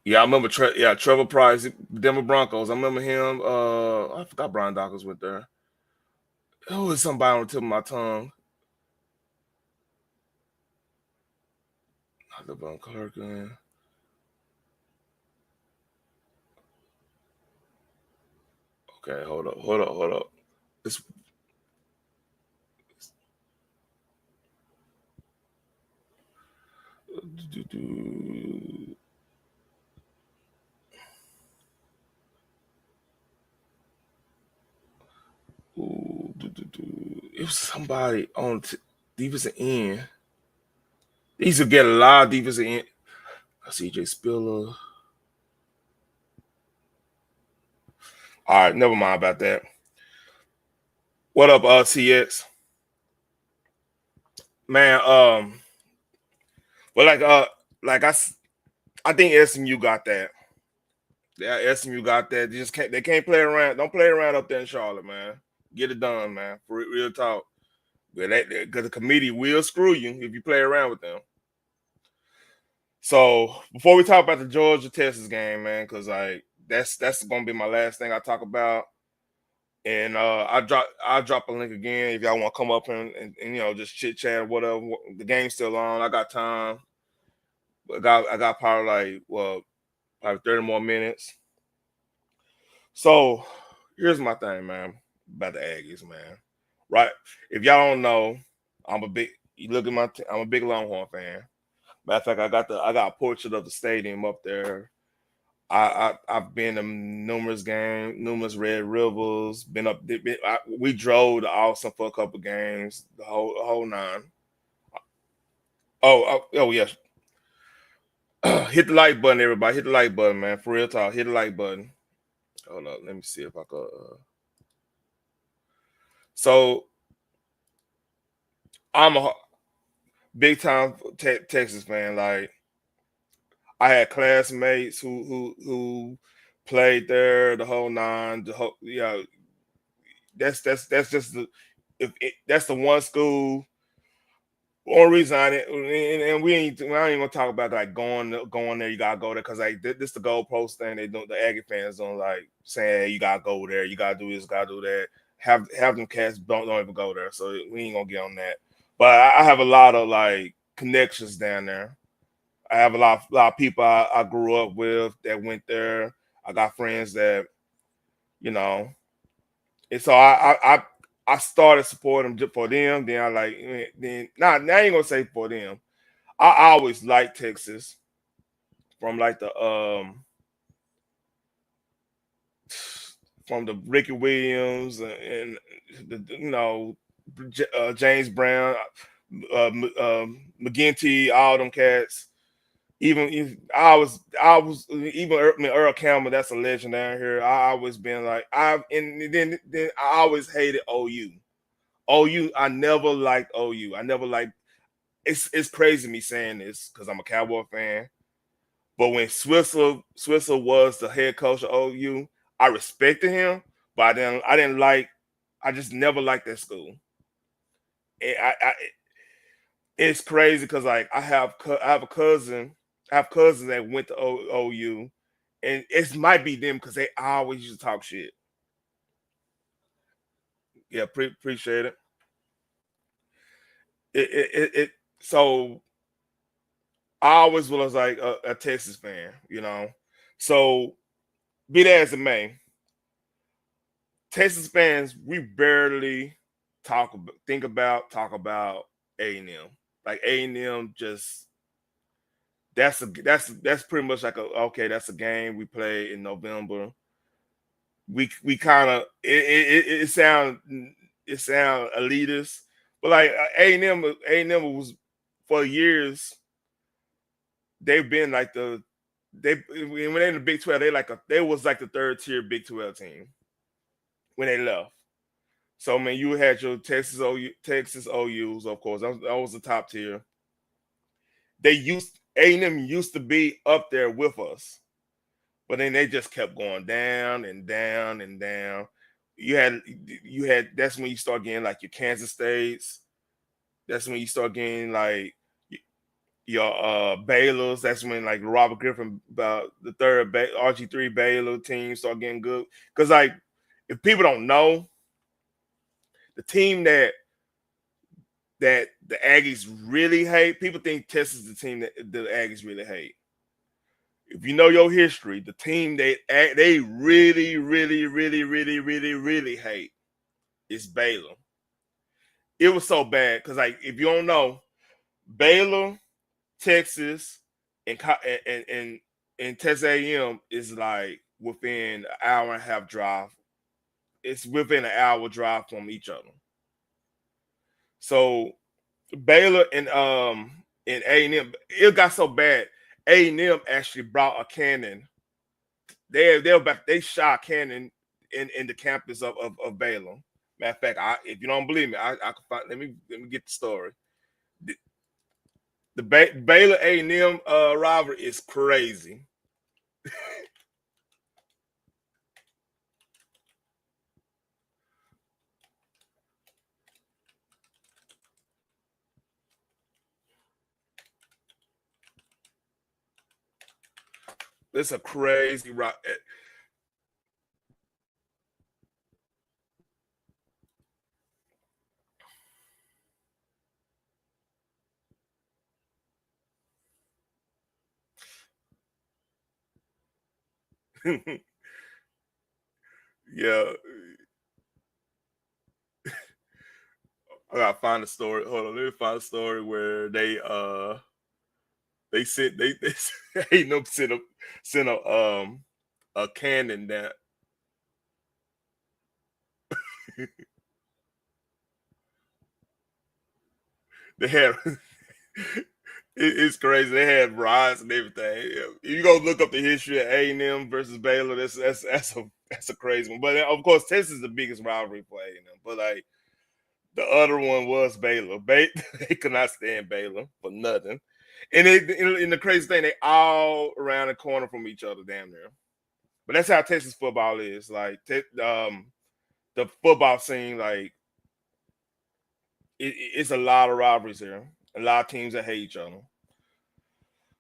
[SPEAKER 1] Yeah, I remember. Trevor Price, Denver Broncos. I remember him. I forgot Brian Dawkins went there. Who was somebody on the tip of my tongue? Not LeVon Clarkin. Okay, hold up. It's it was somebody on defensive end. They used to get a lot of defensive end. CJ Spiller. All right, never mind about that. What up, CX? Man, well, I think SMU got that. Yeah, SMU got that. They can't play around. Don't play around up there in Charlotte, man. Get it done, man. For real talk. Because the committee will screw you if you play around with them. So before we talk about the Georgia Texas game, man, because like that's gonna be my last thing I talk about. And I'll drop a link again if y'all want to come up and just chit chat or whatever. The game's still on. I got time. I got probably probably 30 more minutes. So here's my thing, man, about the Aggies, man. Right? If y'all don't know, I'm a big I'm a big Longhorn fan. Matter of fact, I got a portrait of the stadium up there. I've been to numerous games, numerous Red Rivers. We drove to Austin for a couple games, the whole nine. Oh yes. Hit the like button, everybody. Hit the like button, man. For real talk, hit the like button. Hold up, let me see if I could. So I'm a big time Texas fan. Like I had classmates who played there the whole nine. That's just that's the one school. Only reason I didn't, and we ain't gonna talk about like going there. You gotta go there because like this the goalpost thing. They don't the Aggie fans don't like saying hey, you gotta go there. You gotta do this. Gotta do that. Have them cats don't even go there. So we ain't gonna get on that. But I have a lot of like connections down there. I have a lot of people I grew up with that went there. I got friends that you know, and so I started supporting them just for them. Then I like then now I ain't gonna say for them. I always liked Texas from like the Ricky Williams and the James Brown, McGinty, all them cats. I was even Earl Campbell. That's a legend down here. I always been like then I always hated OU. OU. I never liked OU. I never liked. It's crazy me saying this because I'm a Cowboy fan. But when Switzer was the head coach of OU, I respected him, but I didn't like. I just never liked that school. And it's crazy because like I have a cousin, I have cousins that went to OU, and it might be them because they always used to talk shit. Yeah, appreciate it. It. So I always was like a Texas fan, you know. So be that as it may, Texas fans, we barely talk about A&M. Like A&M just that's pretty much like okay, that's a game we play in November. We kind of it sound elitist, but like A&M was for years they've been like they when they're in the Big 12 they was like the third tier Big 12 team when they left. So I mean, you had your Texas OUs, of course. That was the top tier. A&M used to be up there with us, but then they just kept going down and down and down. You had that's when you start getting like your Kansas States. That's when you start getting like your Baylor's. That's when like Robert Griffin, about the third RG3 Baylor team start getting good. Because like if people don't know, the team that the Aggies really hate. People think Texas is the team that the Aggies really hate. If you know your history, the team they really, really, really, really, really, really hate is Baylor. It was so bad because, like, if you don't know, Baylor, Texas, and and Texas A&M is like within an hour and a half drive. It's within an hour drive from each other. So Baylor and A&M, it got so bad. A&M actually brought a cannon. They shot a cannon in the campus of Baylor. Matter of fact, if you don't believe me, I can find. Let me get the story. The Baylor A&M rivalry is crazy. It's a crazy rock. Yeah, I gotta find a story. Hold on, let me find a story where they sent they ain't no sent a cannon that they had. It's crazy. They had riots and everything. You go look up the history of A&M versus Baylor. That's a crazy one. But of course, Texas is the biggest rivalry for A&M. But like the other one was Baylor. They could not stand Baylor for nothing. And in the crazy thing, they all around the corner from each other, damn near. But that's how Texas football is. Like the football scene, like it's a lot of rivalries here. A lot of teams that hate each other.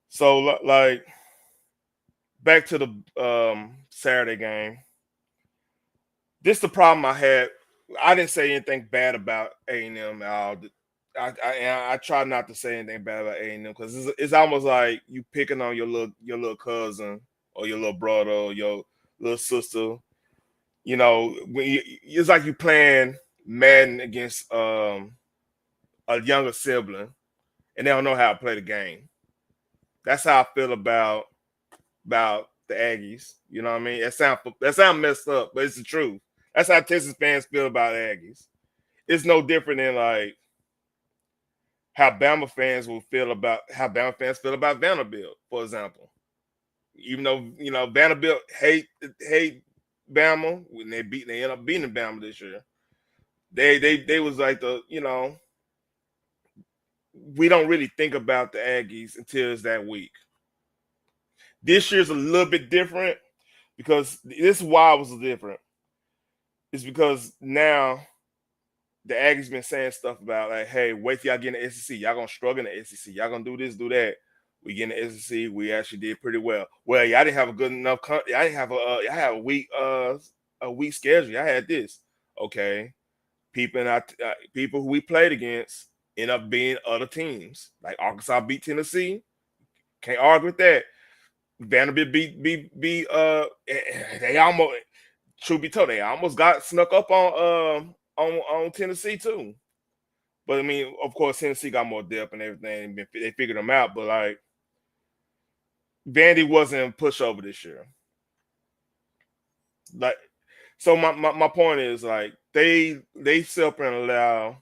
[SPEAKER 1] So like back to the Saturday game. This the problem I had. I didn't say anything bad about A&M at all. I try not to say anything bad about A&M because it's almost like you picking on your little cousin or your little brother or your little sister. You know, it's like you playing Madden against a younger sibling and they don't know how to play the game. That's how I feel about the Aggies. You know what I mean? That sound messed up, but it's the truth. That's how Texas fans feel about Aggies. It's no different than like how Bama fans feel about Vanderbilt, for example. Even though Vanderbilt hate Bama when they end up beating Bama this year. They was like we don't really think about the Aggies until it's that week. This year's a little bit different because this is why it was different. It's because now the Aggies been saying stuff about like, hey, wait till y'all get in the SEC. Y'all gonna struggle in the SEC. Y'all gonna do this, do that. We get in the SEC. We actually did pretty well. Well, y'all didn't have a good enough. I didn't have I had a weak schedule. I had this. Okay, people who we played against end up being other teams. Like Arkansas beat Tennessee. Can't argue with that. Vanderbilt beat they almost, truth be told, they almost got snuck up on Tennessee too. But I mean, of course, Tennessee got more depth and everything. They figured them out, but like Vandy wasn't pushover this year. Like, so my point is like they separate and allow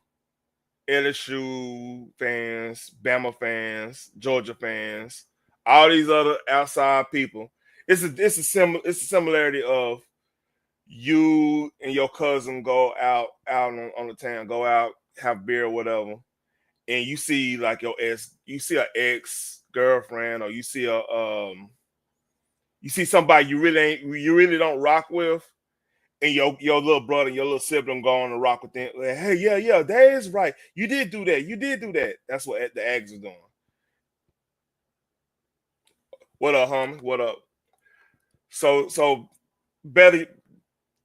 [SPEAKER 1] LSU fans, Bama fans, Georgia fans, all these other outside people. It's a similarity of you and your cousin go out on the town, go out, have beer or whatever, and you see like you see an ex girlfriend, or you see somebody you really don't rock with, and your little brother and your little sibling go on to rock with them. Like, hey, yeah, that is right. You did do that. You did do that. That's what the Ags are doing. What up, homie? What up? So better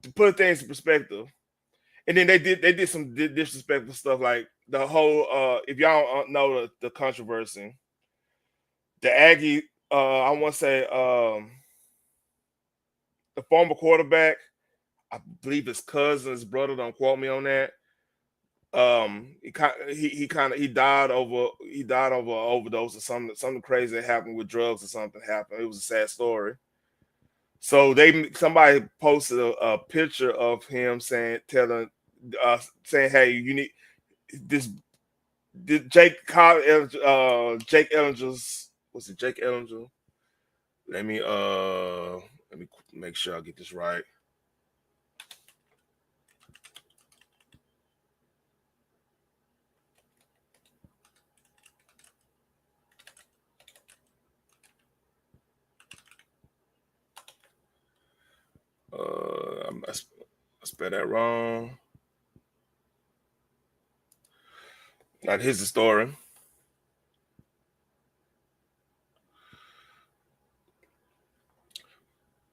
[SPEAKER 1] to put things in perspective. And then they did some disrespectful stuff like the whole if y'all don't know the controversy, the Aggie I want to say the former quarterback, I believe his cousin, his brother, don't quote me on that. He died over an overdose or something crazy that happened with drugs or something happened. It was a sad story. So somebody posted a picture of him saying, hey, you need this. Jake Ellinger's, was it Jake Ellinger? Let me make sure I get this right. I spelled that wrong. Not here's the story.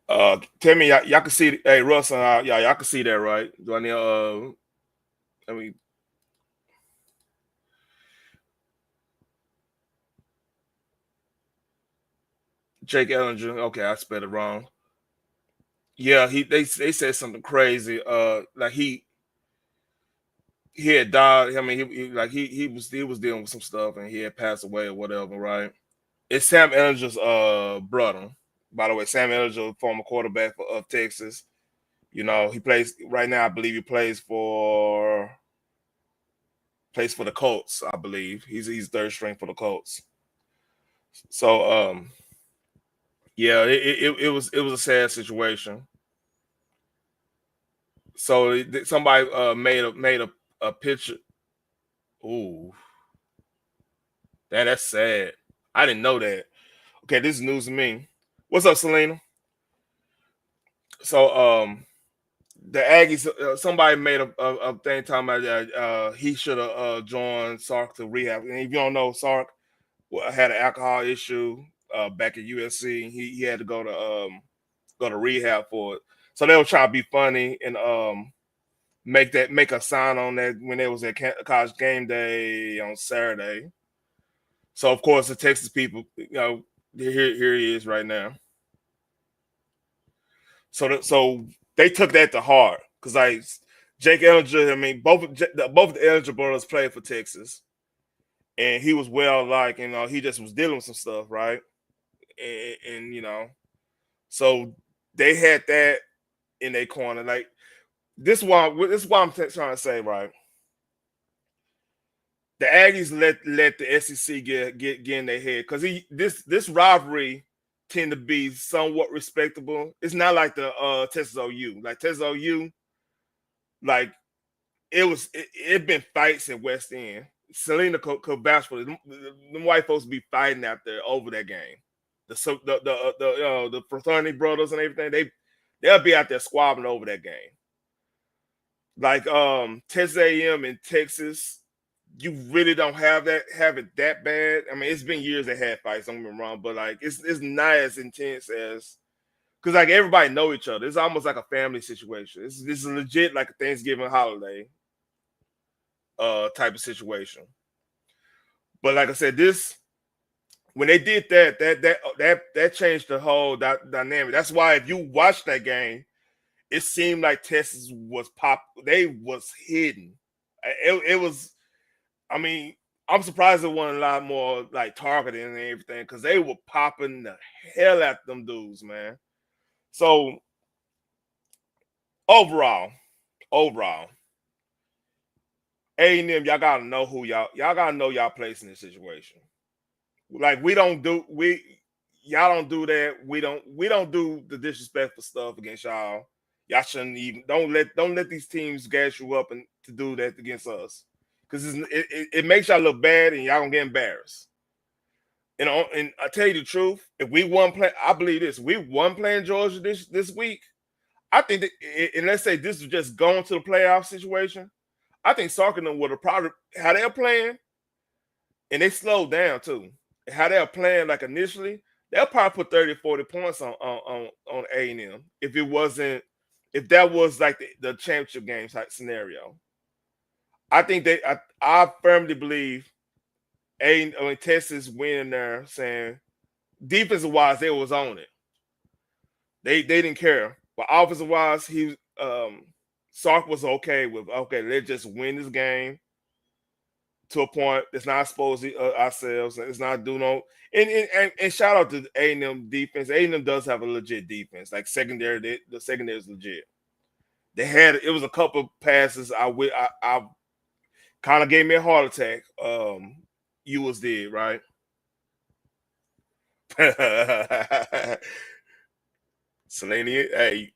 [SPEAKER 1] Tell me, y'all can see. Hey, Russ, y'all can see that, right? Do I need? I mean, Jake Ellinger. Okay, I spelled it wrong. Yeah, they said something crazy. Like he had died. I mean, he was dealing with some stuff, and he had passed away or whatever, right? It's Sam Ellinger's brother. By the way, Sam Ellinger, former quarterback of Texas. You know, he plays right now. I believe he plays for the Colts. I believe he's third string for the Colts. So yeah, it was a sad situation. So somebody made a picture. Ooh, that's sad. I didn't know that. Okay, this is news to me. What's up, Selena? So the Aggies. Somebody made a thing talking about that he should have joined Sark to rehab. And if you don't know, Sark had an alcohol issue back at USC. He had to go to rehab for it. So they were trying to be funny and make a sign on that when they was at college game day on Saturday. So of course the Texas people, here he is right now. So they took that to heart because like Jake Ellinger, I mean both of the Ellinger brothers played for Texas, and he was well like he just was dealing with some stuff, right? And so they had that in their corner. Like this is why I'm trying to say, right? The Aggies let the SEC get in their head because this rivalry tend to be somewhat respectable. It's not like the Texas OU. Like Texas OU, like it been fights in West End. Selena could vouch for it. Them white folks be fighting out there over that game. The fraternity brothers and everything, they'll be out there squabbling over that game. Like Texas A&M in Texas, you really don't have it that bad. I mean, it's been years they had fights, don't get me wrong, but like it's not as intense as because like everybody know each other. It's almost like a family situation. This is legit like a Thanksgiving holiday type of situation. But like I said, this when they did that changed the whole dynamic. That's why if you watch that game, it seemed like Texas was they was hidden. It was. I mean, I'm surprised it wasn't a lot more like targeting and everything because they were popping the hell out them dudes, man. So overall, A&M, y'all gotta know who y'all gotta know y'all place in this situation. Like y'all don't do that. We don't do the disrespectful stuff against y'all. Y'all shouldn't even don't let these teams gas you up and to do that against us because it makes y'all look bad and y'all gonna get embarrassed. And I tell you the truth, if we won play, I believe this. We won playing Georgia this week. I think that, and let's say this is just going to the playoff situation. I think Sarkinen would have probably how they're playing, and they slowed down too. How they're playing like initially, they'll probably put 30 or 40 points on A&M if that was like the championship game type scenario. I think I firmly believe Texas winning there saying defensive wise they was on it. They didn't care. But offensive wise, Sark was okay with let's just win this game to a point. Let's not expose ourselves. Let's not do no. And shout out to A&M defense. A&M does have a legit defense. Like secondary, the secondary is legit. It was a couple passes I kind of gave me a heart attack. You was dead, right? Selene, hey,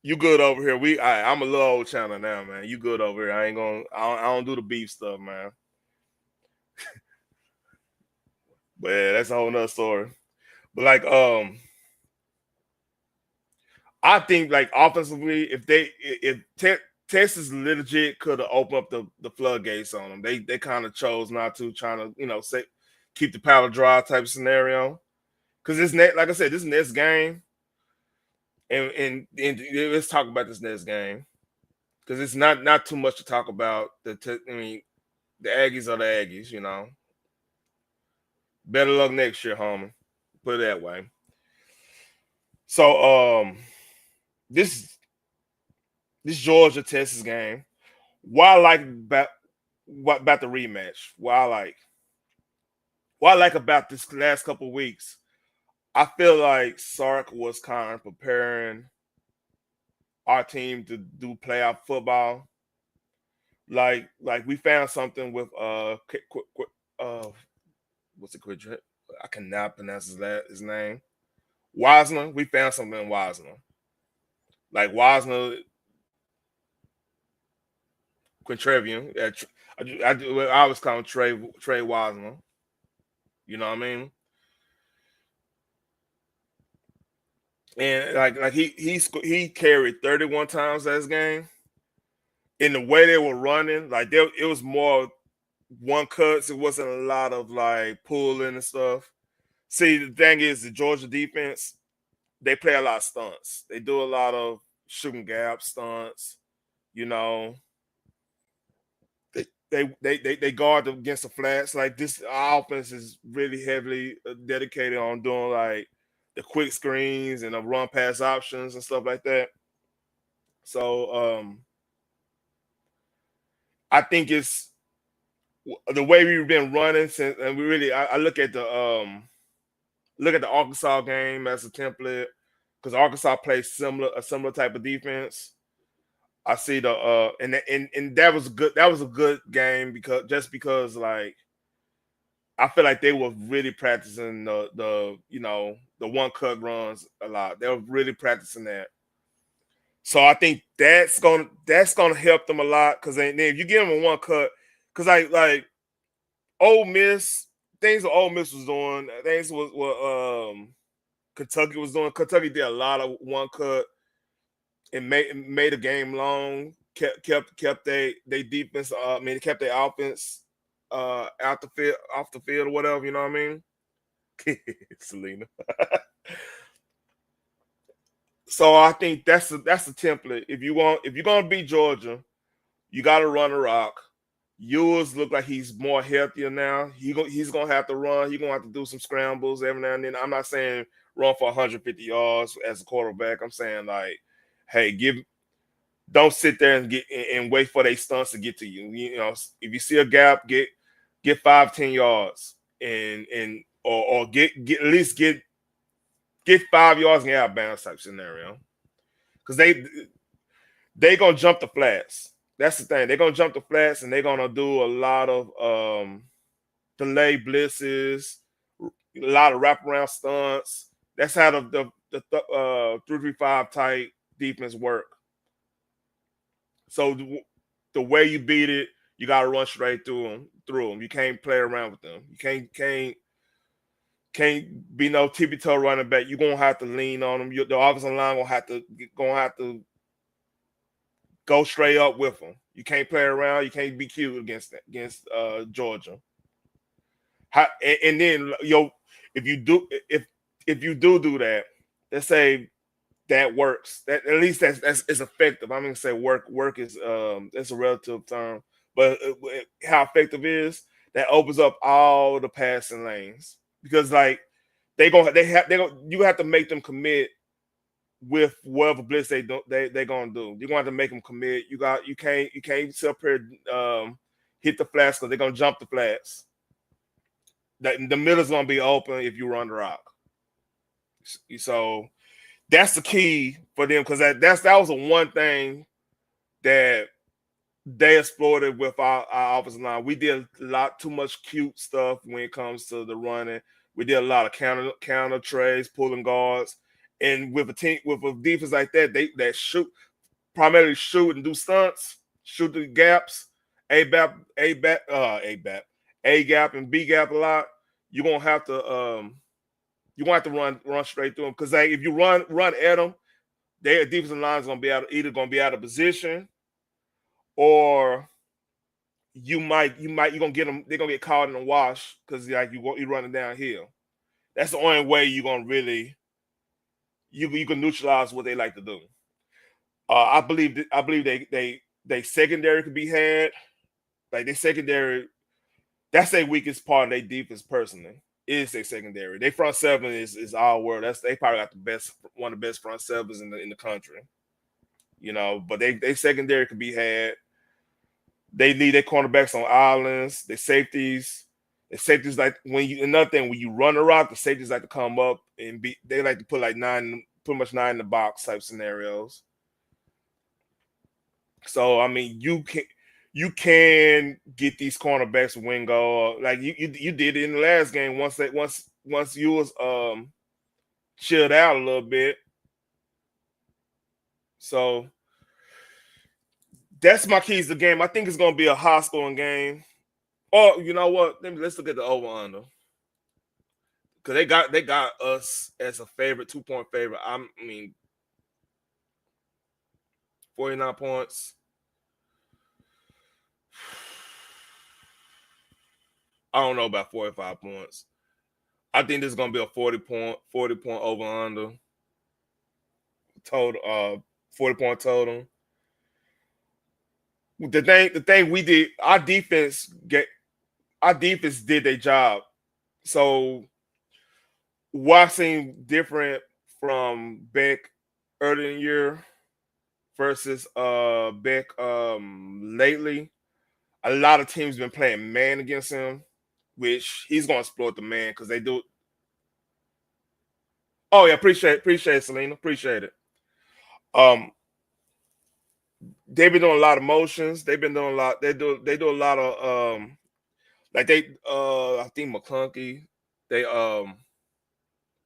[SPEAKER 1] you good over here? I'm a little old channel now, man. You good over here? I don't do the beef stuff, man. But yeah, that's a whole nother story. But like, I think like offensively, if Texas legit could have opened up the floodgates on them, they kind of chose not to, trying to say keep the powder dry type of scenario. Because like I said, this next game, and let's talk about this next game because it's not too much to talk about. The Aggies are the Aggies, Better luck next year, homie. Put it that way. So this Georgia Texas game, what I like about the rematch, what I like about this last couple of weeks, I feel like Sark was kind of preparing our team to do playoff football. Like we found something with what's it called? I cannot pronounce his name. Wisner. We found something in Wisner. Like Wisner, Quintrevian. I always call him Trey Wisner. You know what I mean? And like he carried 31 times last game. In the way they were running, like it was more one cuts. It wasn't a lot of like pulling and stuff. See, the thing is, the Georgia defense, they play a lot of stunts. They do a lot of shooting gap stunts. You know, they guard against the flats. Like this offense is really heavily dedicated on doing like the quick screens and the run pass options and stuff like that. So I think it's the way we've been running since, and we really I look at the Arkansas game as a template because Arkansas plays a similar type of defense. I see the and that was good. That was a good game because like I feel like they were really practicing the one cut runs a lot. They were really practicing that. So I think that's gonna help them a lot because then if you give them a one cut, because like Ole Miss things what Ole Miss was doing, things what Kentucky was doing. Kentucky did a lot of one cut and made a game long. Kept they defense. I mean, kept their offense out the field, off the field, or whatever. You know what I mean? Selena. So I think that's the template. If you're gonna beat Georgia, you got to run a rock. Ewers look like he's more healthier now. He's gonna have to run. He's gonna have to do some scrambles every now and then. I'm not saying run for 150 yards as a quarterback. I'm saying like, hey, don't sit there and wait for their stunts to get to you. You know, if you see a gap, get 5-10 yards or get at least get 5 yards in the out bounds type scenario. Because they gonna jump the flats. That's the thing. They're gonna jump the flats and they're gonna do a lot of delay blitzes, a lot of wraparound stunts. That's how the 3-3-5 tight defense work. So the way you beat it, you got to run straight through them. You can't play around with them. You can't be no tippy toe running back. You're gonna have to lean on them. The offensive line gonna have to go straight up with them. You can't play around. You can't be cute against Georgia. And then if you do that, let's say that works. That at least that's is effective. I'm gonna say work is that's a relative term, but how effective is that opens up all the passing lanes because like you have to make them commit with whatever blitz they're gonna do. You're gonna have to make them commit. You can't sit up here hit the flats because they're gonna jump the flats. The middle's gonna be open if you run the rock. So that's the key for them because that was the one thing that they exploited with our offensive line. We did a lot too much cute stuff when it comes to the running. We did a lot of counter trays, pulling guards, and with a defense like that, they primarily shoot and do stunts, shoot the gaps, a gap and B gap a lot. You're gonna have to run straight through them because like, if you run at them, their defensive line is either gonna be out of position, or you're gonna get them. They're gonna get caught in the wash because like you're running downhill. That's the only way you're gonna really you can neutralize what they like to do. I believe they secondary could be had. Like they secondary, that's their weakest part of their defense personally. Is their secondary. Their front seven is all world. They probably got one of the best front sevens in the country. You know, but they secondary could be had. They need their cornerbacks on islands, their safeties. The safeties like when you run a rock, the safeties like to come up and they like to put like pretty much 9 in the box type scenarios. So I mean you can get these cornerbacks Wingo like you did it in the last game once you was chilled out a little bit. So that's my keys to the game. I think it's gonna be a high scoring game. Oh, you know what? Let's look at the over under. Cause they got us as a favorite, 2-point favorite. I mean 49 points. I don't know about 45 points. I think this is gonna be a 40 point over under total 40 point total. The thing we did, our defense did their job. So what seemed different from Beck earlier in the year versus Beck lately. A lot of teams been playing man against him, which he's gonna exploit the man because they do. Oh yeah, appreciate it, Selena. Appreciate it. Um they've been doing a lot of motions. They've been doing a lot. They do a lot of like I think McClunky, they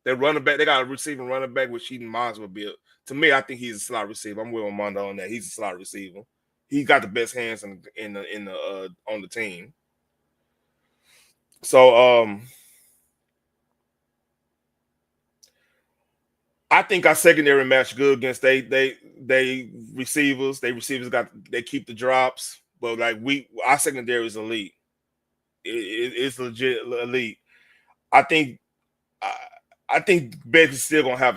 [SPEAKER 1] they running back, they got a receiving running back, which he might as well be. To me, I think he's a slot receiver. I'm with Armando on that. He's a slot receiver. He got the best hands in the on the team. So I think our secondary match good against they receivers. They receivers they keep the drops, but like our secondary is elite. It's legit elite. I think I, I think Beck is still gonna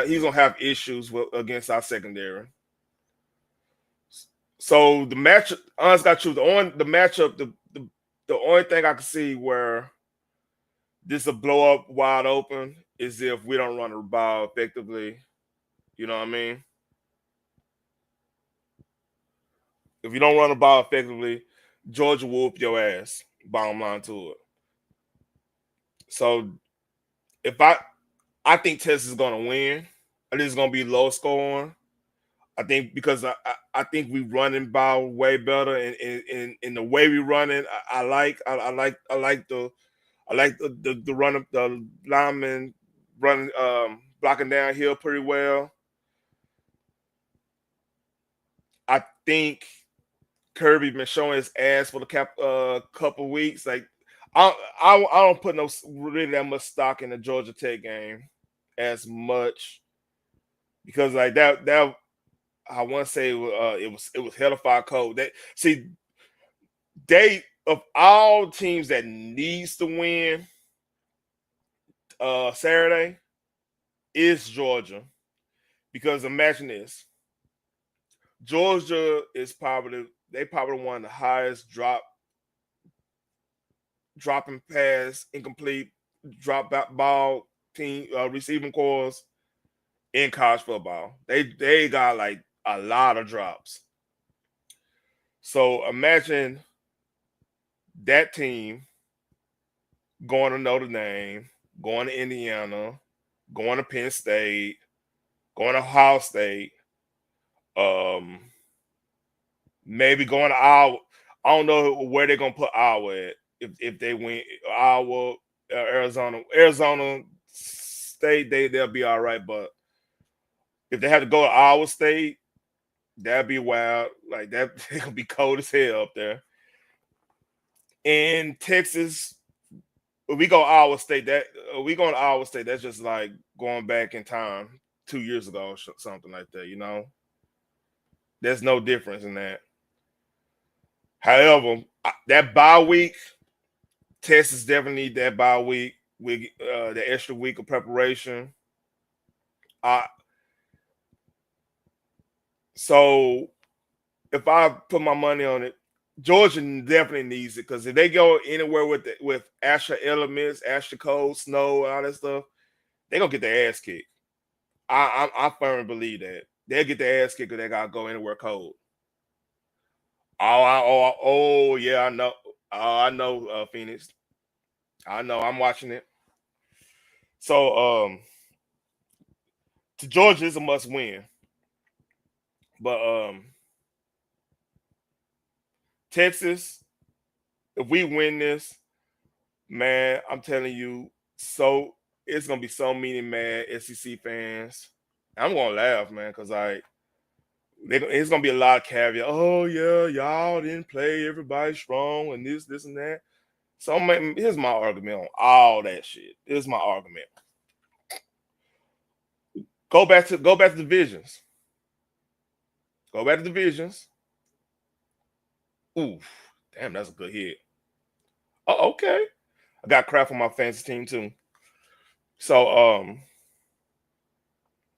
[SPEAKER 1] he's gonna have issues against our secondary. So the match, honest got truth, the matchup, the only thing I can see where this will blow up wide open is if we don't run the ball effectively. You know what I mean? If you don't run the ball effectively, Georgia will whoop your ass. Bottom line to it. So if I think Texas is gonna win. I think it's gonna be low scoring. I think because I think we running ball way better, and in the way we running, I like the run the lineman running blocking downhill pretty well. I think Kirby been showing his ass for the couple weeks. Like I don't put no really that much stock in the Georgia Tech game as much because like that I want to say it was hellified cold. They of all teams that needs to win Saturday is Georgia, because imagine this: Georgia is probably one of the highest dropping pass incomplete drop back ball team receiving cores in college football. They got like a lot of drops. So imagine that team going to Notre Dame, going to Indiana, going to Penn State, going to Ohio State, um, maybe going to Iowa. I don't know where they're gonna put Iowa at if they win Iowa, Arizona State. They'll be all right, but if they have to go to Iowa State, that'd be wild. Like that, it's gonna be cold as hell up there. In Texas, if we go Iowa State, we going to Iowa State. That's just like going back in time 2 years ago, or something like that. You know, there's no difference in that. However, that bye week, Texas definitely need that bye week with the extra week of preparation. Uh, so if I put my money on it, Georgia definitely needs it, because if they go anywhere with Asher elements, Asher Cole, Snow, all that stuff, they're gonna get their ass kicked. I firmly believe that they'll get their ass kicked if they gotta go anywhere cold. Yeah, I know. I know, Phoenix. I know. I'm watching it. So to Georgia is a must win, but Texas, if we win this, man, I'm telling you, so it's gonna be so many mad SEC fans. I'm gonna laugh, man, because it's gonna be a lot of caveat. Oh yeah, y'all didn't play everybody strong and this and that. So here's my argument on all that shit. Here's my argument. Go back to divisions. Go back to divisions. Ooh, damn, that's a good hit. Oh, okay. I got crap on my fantasy team too. So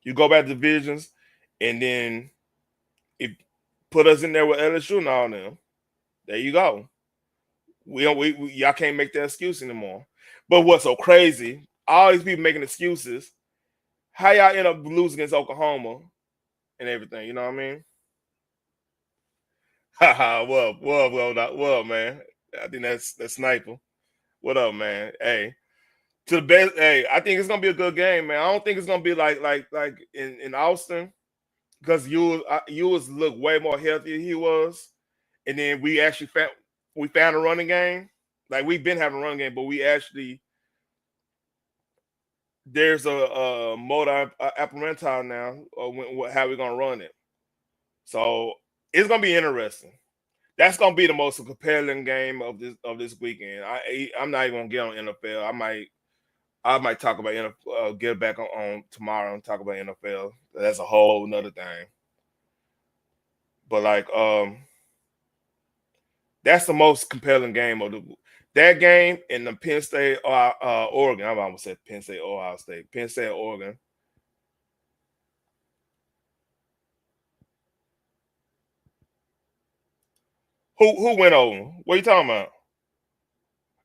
[SPEAKER 1] you go back to divisions, and then if Put us in there with LSU and all them. There you go. We don't. Y'all can't make that excuse anymore. But what's so crazy? All these people making excuses. How y'all end up losing against Oklahoma and everything? You know what I mean? Haha. Well, man. I think that's sniper. What up, man? Hey, to the best. Hey, I think it's gonna be a good game, man. I don't think it's gonna be like in Austin because you was look way more healthy than he was, and then we actually found a running game. Like we've been having a running game, but we actually there's a motor implemental now how we're gonna run it. So it's gonna be interesting. That's gonna be the most compelling game of this weekend. I'm not even gonna get on NFL. I might talk about NFL, get back on tomorrow and talk about NFL. That's a whole nother thing. But like that's the most compelling game of that game in the Penn State Oregon. I almost said Penn State Ohio State. Penn State Oregon. Who went over? What are you talking about?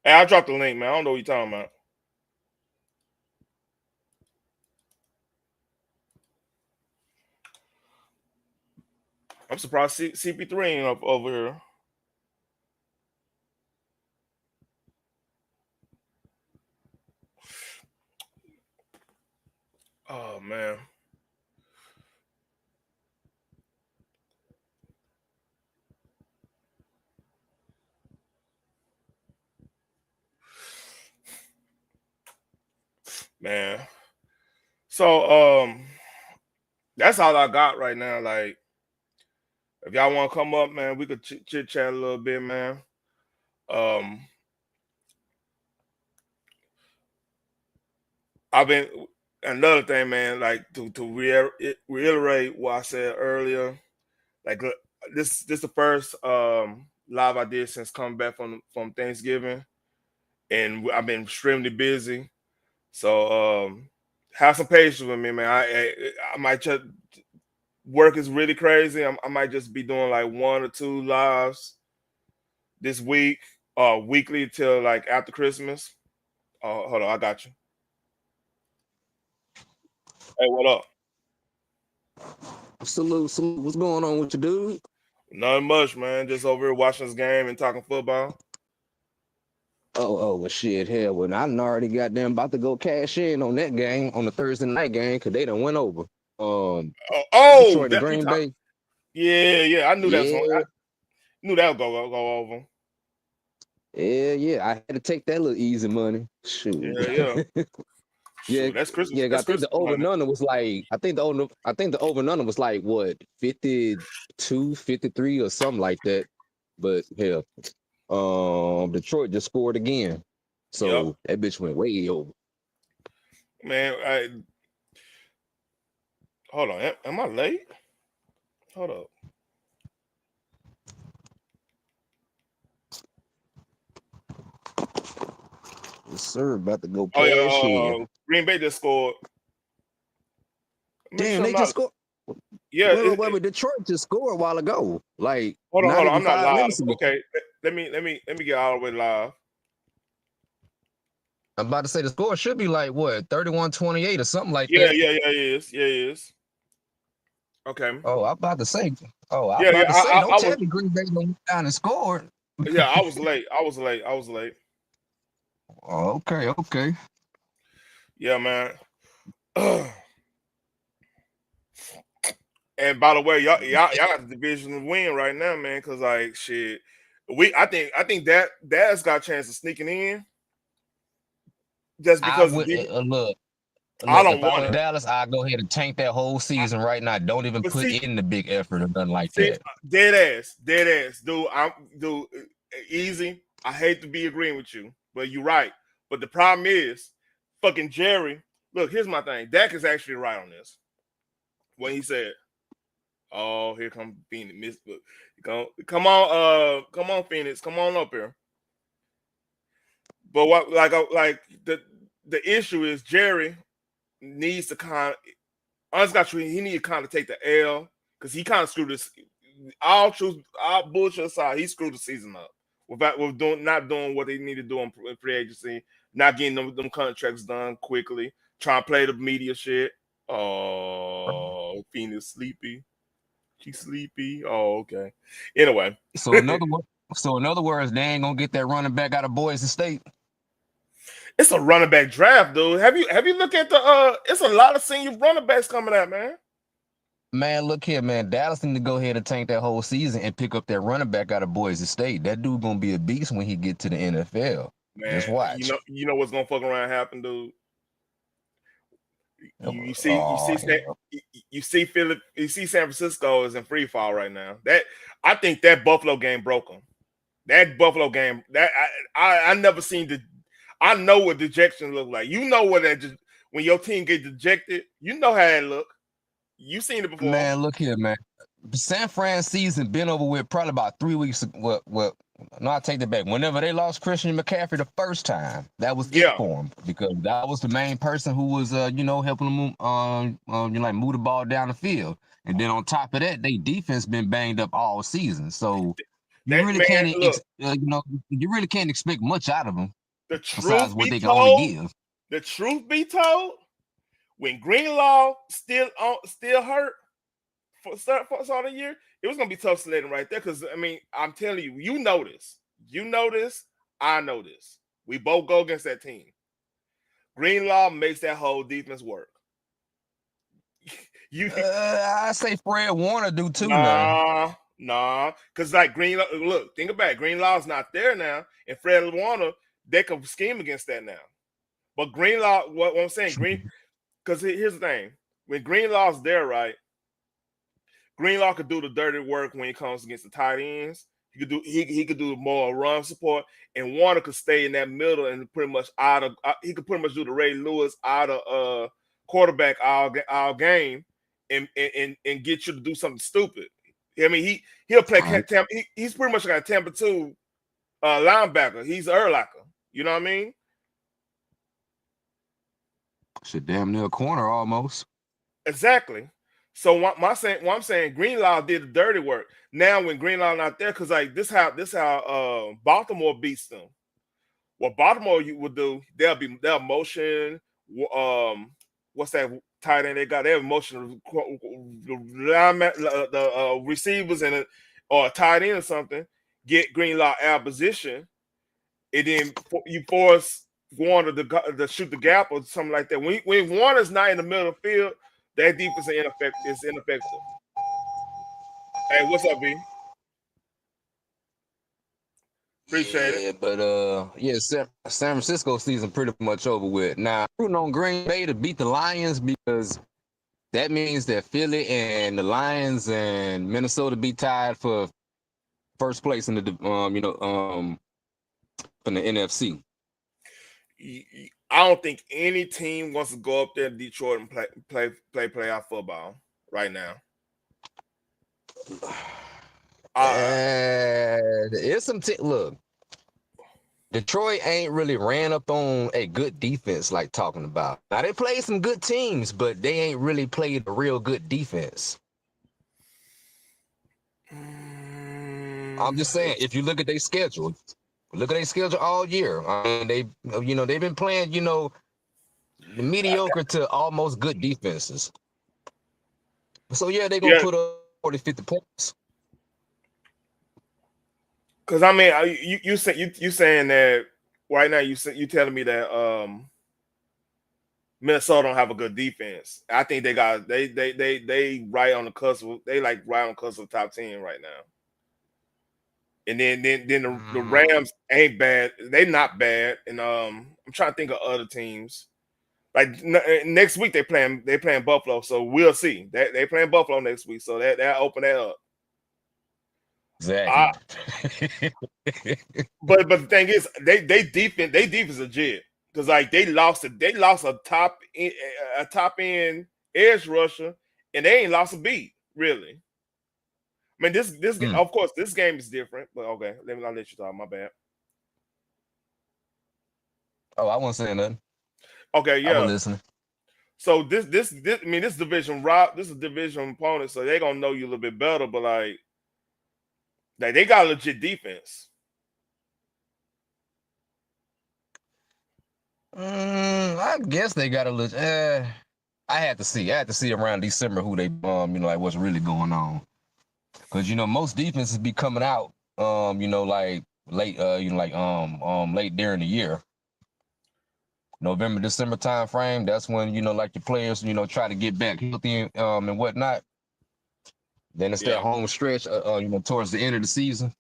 [SPEAKER 1] Hey, I dropped the link, man. I don't know what you're talking about. I'm surprised CP3 ain't up over here. Oh man. Man. So that's all I got right now. Like if y'all want to come up, man, we could chit chat a little bit, man. I've been another thing, man. Like to reiterate what I said earlier. Like this the first live I did since coming back from Thanksgiving, and I've been extremely busy. So have some patience with me, man. I might just work is really crazy. I might just be doing like 1 or 2 lives this week, weekly till like after Christmas. Hold on, I got you. Hey, what up?
[SPEAKER 2] Salute. What's going on with you, dude?
[SPEAKER 1] Nothing much, man. Just over here watching this game and talking football.
[SPEAKER 2] Well, shit, hell, when I already got them about to go cash in on that game, on the Thursday night game, because they done went over. Detroit and
[SPEAKER 1] That you
[SPEAKER 2] Green
[SPEAKER 1] talk.
[SPEAKER 2] Bay.
[SPEAKER 1] Yeah. I knew that was
[SPEAKER 2] Yeah,
[SPEAKER 1] I knew that would go over.
[SPEAKER 2] yeah. I had to take that little easy money. Shoot.
[SPEAKER 1] Yeah.
[SPEAKER 2] Yeah,
[SPEAKER 1] Shoot, that's Christmas.
[SPEAKER 2] yeah. I
[SPEAKER 1] That's
[SPEAKER 2] think the
[SPEAKER 1] Christmas
[SPEAKER 2] over
[SPEAKER 1] money.
[SPEAKER 2] and under was like, I think the over and under was like what, 52, 53 or something like that. But hell, Detroit just scored again.
[SPEAKER 1] Yep.
[SPEAKER 2] So that bitch went way over.
[SPEAKER 1] Man, hold on. Am I late? Hold up.
[SPEAKER 2] Yes, sir. About to go
[SPEAKER 1] Oh
[SPEAKER 2] cash in.
[SPEAKER 1] yeah. Green Bay just scored. Make
[SPEAKER 2] Damn,
[SPEAKER 1] sure I'm
[SPEAKER 2] they just
[SPEAKER 1] not.
[SPEAKER 2] scored.
[SPEAKER 1] Yeah.
[SPEAKER 2] Wait. Detroit just scored a while ago. Like
[SPEAKER 1] Hold
[SPEAKER 2] not
[SPEAKER 1] on.
[SPEAKER 2] even
[SPEAKER 1] I'm not
[SPEAKER 2] 5 minutes
[SPEAKER 1] live.
[SPEAKER 2] ago.
[SPEAKER 1] Okay. Let me get all the way live.
[SPEAKER 2] I'm about to say the score should be like what, 31-28 or something like
[SPEAKER 1] Yeah.
[SPEAKER 2] that.
[SPEAKER 1] It is. Yeah, it is. Okay.
[SPEAKER 2] Oh, I'm about to say. Oh, I'm
[SPEAKER 1] Yeah.
[SPEAKER 2] about to say. Don't
[SPEAKER 1] I
[SPEAKER 2] tell
[SPEAKER 1] was.
[SPEAKER 2] me Green Bay went down and scored.
[SPEAKER 1] Yeah. I was late. I was late.
[SPEAKER 2] Oh, okay.
[SPEAKER 1] Yeah, man. And by the way, y'all got the division win right now, man. Cause like shit, I think that's got a chance of sneaking in just
[SPEAKER 2] I
[SPEAKER 1] because
[SPEAKER 2] would look.
[SPEAKER 1] I
[SPEAKER 2] Look,
[SPEAKER 1] don't
[SPEAKER 2] if I
[SPEAKER 1] want
[SPEAKER 2] was
[SPEAKER 1] it.
[SPEAKER 2] Dallas, I'd go ahead and tank that whole season right now. Don't even
[SPEAKER 1] But
[SPEAKER 2] put in the big effort or nothing like
[SPEAKER 1] see,
[SPEAKER 2] that.
[SPEAKER 1] dead ass, dude. Dude, easy. I hate to be agreeing with you, but you're right. But the problem is, fucking Jerry. Look, here's my thing. Dak is actually right on this. When he said, "Oh, here come Phoenix, come on, Phoenix, come on up here." But what, like the issue is Jerry needs to kind. Honestly, got you. He need to kind of take the L because he kind of screwed this. all truth, all bullshit aside, he screwed the season up with not doing what they need to do on free agency, not getting them contracts done quickly, trying to play the media shit. Oh, Phoenix sleepy. She's sleepy. Oh, okay. Anyway,
[SPEAKER 2] So in other words, they ain't gonna get that running back out of Boise State.
[SPEAKER 1] it's a running back draft, dude. Have you looked at the? It's a lot of senior running backs coming out, man.
[SPEAKER 2] Man, look here, man. Dallas need to go ahead and tank that whole season and pick up that running back out of Boise State. That dude gonna be a beast when he get to the NFL. Just
[SPEAKER 1] Man,
[SPEAKER 2] watch.
[SPEAKER 1] you know what's gonna fuck around happen, dude. You see
[SPEAKER 2] Oh hell.
[SPEAKER 1] you see San Francisco is in free fall right now. That I think that Buffalo game broke them. That Buffalo game, that I never seen the. I know what dejection look like. You know what that just when your team get dejected, you know how it look. You seen it before.
[SPEAKER 2] Man, look here, man. San Fran season been over with probably about 3 weeks. What? No, I take that back. Whenever they lost Christian McCaffrey the first time, that was it
[SPEAKER 1] Yeah,
[SPEAKER 2] for him because that was the main person who was, helping them move the ball down the field. And then on top of that, they defense been banged up all season. So you
[SPEAKER 1] that
[SPEAKER 2] really
[SPEAKER 1] man.
[SPEAKER 2] can't,
[SPEAKER 1] Look,
[SPEAKER 2] you really can't expect much out of them
[SPEAKER 1] the
[SPEAKER 2] besides
[SPEAKER 1] truth
[SPEAKER 2] what
[SPEAKER 1] be
[SPEAKER 2] they can only
[SPEAKER 1] told,
[SPEAKER 2] give.
[SPEAKER 1] the truth be told, when Greenlaw still hurt for start of the year, it was gonna be tough sledding right there. Because I mean, I'm telling you, you know this, I know this. We both go against that team. Greenlaw makes that whole defense work. you
[SPEAKER 2] I say Fred Warner do too now.
[SPEAKER 1] nah, because like Greenlaw, look, think about it. Greenlaw's not there now, and Fred Warner, they can scheme against that now. But Greenlaw, what I'm saying, because here's the thing: when Greenlaw's there, right? Greenlaw could do the dirty work when it comes against the tight ends. He could do more run support, and Warner could stay in that middle and pretty much he could pretty much do the Ray Lewis out of quarterback all game, and get you to do something stupid. I mean he'll play
[SPEAKER 2] Right.
[SPEAKER 1] he's pretty much like a Tampa 2 linebacker. He's Urlacher. You know what I mean?
[SPEAKER 2] Shit, damn near corner almost.
[SPEAKER 1] Exactly. So what I'm saying, Greenlaw did the dirty work. Now when Greenlaw not there, because like this how Baltimore beats them. What Baltimore you would do, they'll motion. What's that tight end they got? They have motion the receivers and or a tight end or something. Get Greenlaw out of position, and then you force Warner to shoot the gap or something like that. When Warner's not in the middle of the field, that defense is ineffective. Hey, what's up, B? Appreciate it.
[SPEAKER 2] Yeah, but San Francisco season pretty much over with. Now, rooting on Green Bay to beat the Lions because that means that Philly and the Lions and Minnesota be tied for first place in the in the NFC.
[SPEAKER 1] I don't think any team wants to go up there in Detroit and play playoff football right now.
[SPEAKER 2] It's look. Detroit ain't really ran up on a good defense like talking about. Now they played some good teams, but they ain't really played a real good defense. I'm just saying, if you look at their schedule, all year. I mean, they've been playing, mediocre to almost good defenses. So yeah, they're gonna put up 40, 50 points.
[SPEAKER 1] Because I mean, you saying that right now? You telling me that Minnesota don't have a good defense. I think they right on the cusp. They like right on the cusp of top 10 right now. And then the Rams ain't bad. They not bad. And I'm trying to think of other teams. Like next week they playing Buffalo, so we'll see. They playing Buffalo next week, so that open that up.
[SPEAKER 2] Exactly.
[SPEAKER 1] But the thing is, they defense is legit because like they lost a top end edge rusher, and they ain't lost a beat really. I mean this of course this game is different, but okay, I'll let you talk. My bad.
[SPEAKER 2] Oh, I wasn't saying nothing.
[SPEAKER 1] Okay, yeah.
[SPEAKER 2] I was listening.
[SPEAKER 1] So this division this is a division opponent, so they're gonna know you a little bit better. But like Like they got a legit defense.
[SPEAKER 2] I guess they got a legit. I had to see. I had to see around December who they like what's really going on. Because most defenses be coming out like late late during the year. November, December time frame, that's when like your players try to get back healthy and whatnot. Then it's that home stretch towards the end of the season.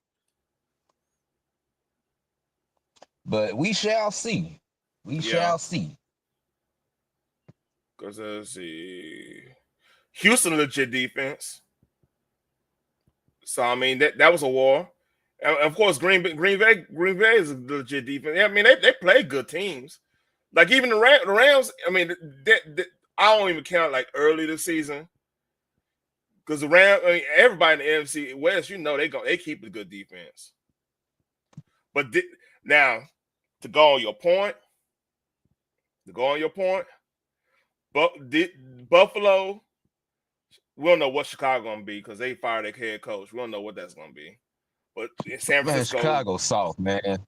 [SPEAKER 2] But we shall see. We shall see.
[SPEAKER 1] Because let's see, Houston legit defense. So I mean that was a war. And of course, Green Bay is a legit defense. I mean they play good teams. Like even the Rams. I mean I don't even count like early this season because the Rams. I mean everybody in the NFC West, they keep a good defense. But now to go on your point, but Buffalo. We don't know what Chicago gonna be because they fired their head coach. We don't know what that's gonna be. But in San Francisco,
[SPEAKER 2] Chicago soft, man.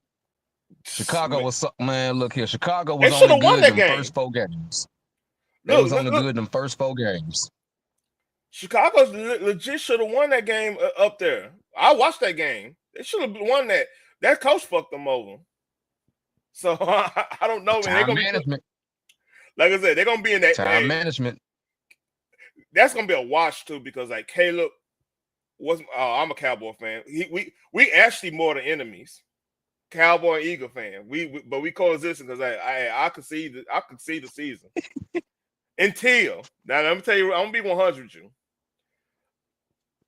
[SPEAKER 2] Chicago was man. Look here, Chicago
[SPEAKER 1] they
[SPEAKER 2] was only
[SPEAKER 1] won
[SPEAKER 2] good
[SPEAKER 1] that
[SPEAKER 2] in the
[SPEAKER 1] game.
[SPEAKER 2] first 4 games. They was only good in the first 4 games.
[SPEAKER 1] Chicago's legit should have won that game up there. I watched that game. They should have won that. That coach fucked them over. So I don't know.
[SPEAKER 2] Time management.
[SPEAKER 1] Like I said, they're gonna be in that
[SPEAKER 2] time management.
[SPEAKER 1] That's gonna be a watch too because like Caleb was. I'm a Cowboy fan. We actually more than enemies. Cowboy and Eagle fan. But we coexist because I could see the season until now. Let me tell you, I'm gonna be 100 with you.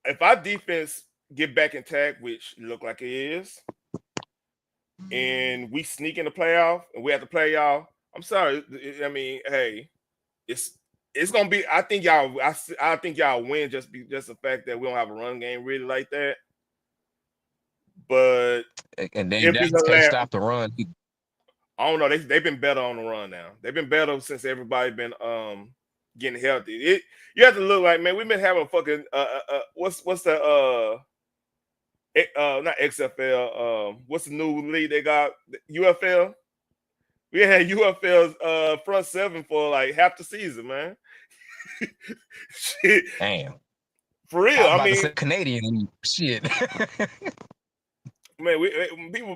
[SPEAKER 1] If our defense get back intact, which look like it is, and we sneak in the playoff and we have to play y'all, I'm sorry. I mean, hey, it's gonna be. I think y'all win just the fact that we don't have a run game really like that. But
[SPEAKER 2] and then Dallas can't stop the run.
[SPEAKER 1] I don't know. They've been better on the run now. They've been better since everybody been getting healthy. You have to look like, man, we've been having fucking what's the not XFL, what's the new league they got? UFL. We had UFL's front seven for like half the season, man. Shit.
[SPEAKER 2] Damn.
[SPEAKER 1] For real.
[SPEAKER 2] I mean Canadian shit.
[SPEAKER 1] Man,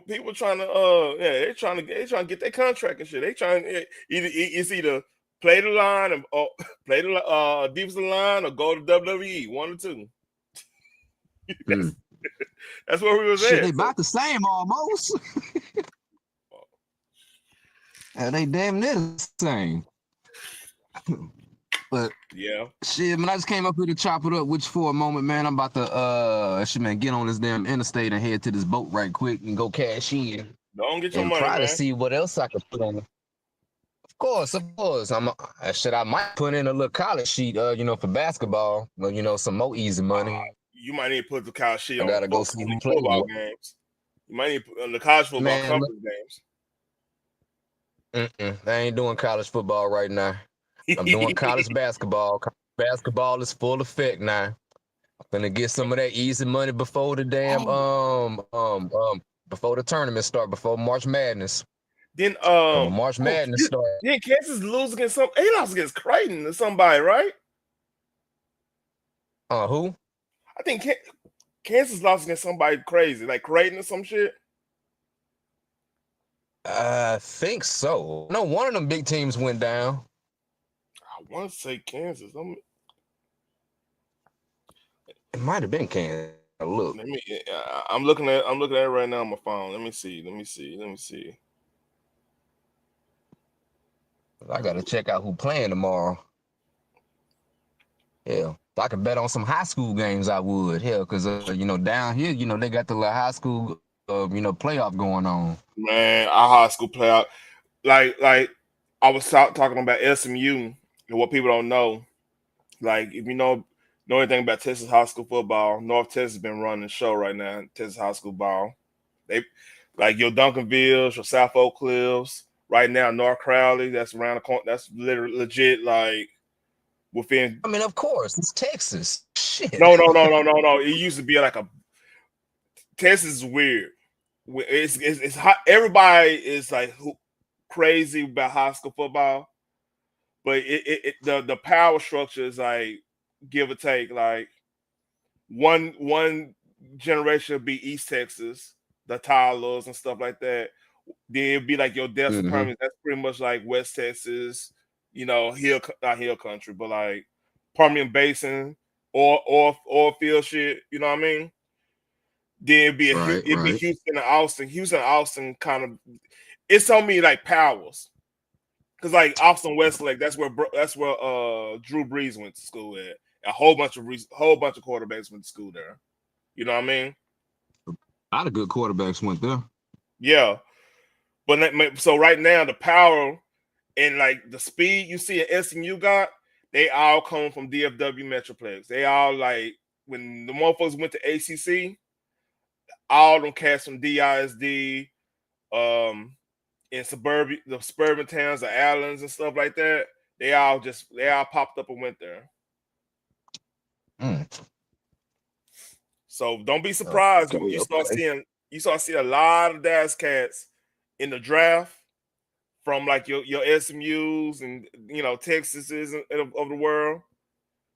[SPEAKER 1] people trying to they're trying to get their contract and shit. They trying either play the line or play the defensive line or go to WWE, 1 or 2. That's where we was
[SPEAKER 2] shit,
[SPEAKER 1] at.
[SPEAKER 2] They about the same almost. They damn near the same. But
[SPEAKER 1] yeah,
[SPEAKER 2] shit, man, I just came up here to chop it up with you for a moment, man. I'm about to get on this damn interstate and head to this boat right quick and go cash in.
[SPEAKER 1] Don't get your
[SPEAKER 2] and
[SPEAKER 1] money,
[SPEAKER 2] try
[SPEAKER 1] man.
[SPEAKER 2] to see what else I could put on it. Of course. I might put in a little college sheet, for basketball. Some more easy money.
[SPEAKER 1] You might need to put the college sheet on.
[SPEAKER 2] I gotta go see
[SPEAKER 1] football games. You might need to put the college football conference
[SPEAKER 2] games. I ain't doing college football right now. I'm doing college basketball. College basketball is full effect now. I'm gonna get some of that easy money before the damn before the tournament start, before March Madness.
[SPEAKER 1] Then
[SPEAKER 2] when March Madness start.
[SPEAKER 1] Then Kansas lose against they lost against Creighton or somebody, right?
[SPEAKER 2] Who?
[SPEAKER 1] I think Kansas lost against somebody crazy, like Creighton or some shit.
[SPEAKER 2] I think so. No, one of them big teams went down.
[SPEAKER 1] I want to say Kansas.
[SPEAKER 2] It might have been Kansas. Look.
[SPEAKER 1] I'm looking at it right now on my phone. Let me see.
[SPEAKER 2] I gotta check out who playing tomorrow. Yeah, if I could bet on some high school games, I would. Hell, because down here, they got the little high school, playoff going on.
[SPEAKER 1] Man, our high school playoff, like I was talking about SMU and what people don't know. Like if you know anything about Texas high school football, North Texas has been running the show right now. Texas high school ball, they like your Duncanvilles, your South Oak Cliffs. Right now, North Crowley, that's around the corner. That's literally legit, like within.
[SPEAKER 2] I mean, of course, it's Texas. Shit.
[SPEAKER 1] No. It used to be like Texas is weird. It's hot. Everybody is like crazy about high school football, but the power structure is like give or take. Like one generation would be East Texas, the Tyler's and stuff like that. Then it'd be like your Delta
[SPEAKER 2] Mm-hmm.
[SPEAKER 1] Permian. That's pretty much like West Texas, not hill country, but like Permian Basin or field shit. You know what I mean? Then
[SPEAKER 2] Right,
[SPEAKER 1] it'd be
[SPEAKER 2] right.
[SPEAKER 1] Houston and Austin. Houston and Austin kind of it's on me like powers. Cause like Austin Westlake, that's where Drew Brees went to school at. A whole bunch of quarterbacks went to school there. You know what I mean?
[SPEAKER 2] A lot of good quarterbacks went there.
[SPEAKER 1] Yeah. But so right now the power and like the speed you see at SMU got, they all come from DFW Metroplex. They all like when the motherfuckers went to ACC, all them cats from DISD, in the suburban towns, the Allens and stuff like that. They all popped up and went there.
[SPEAKER 2] Mm.
[SPEAKER 1] So don't be surprised when
[SPEAKER 2] Okay,
[SPEAKER 1] you start
[SPEAKER 2] okay.
[SPEAKER 1] seeing a lot of Dallas cats in the draft from like your SMUs and Texases of the world.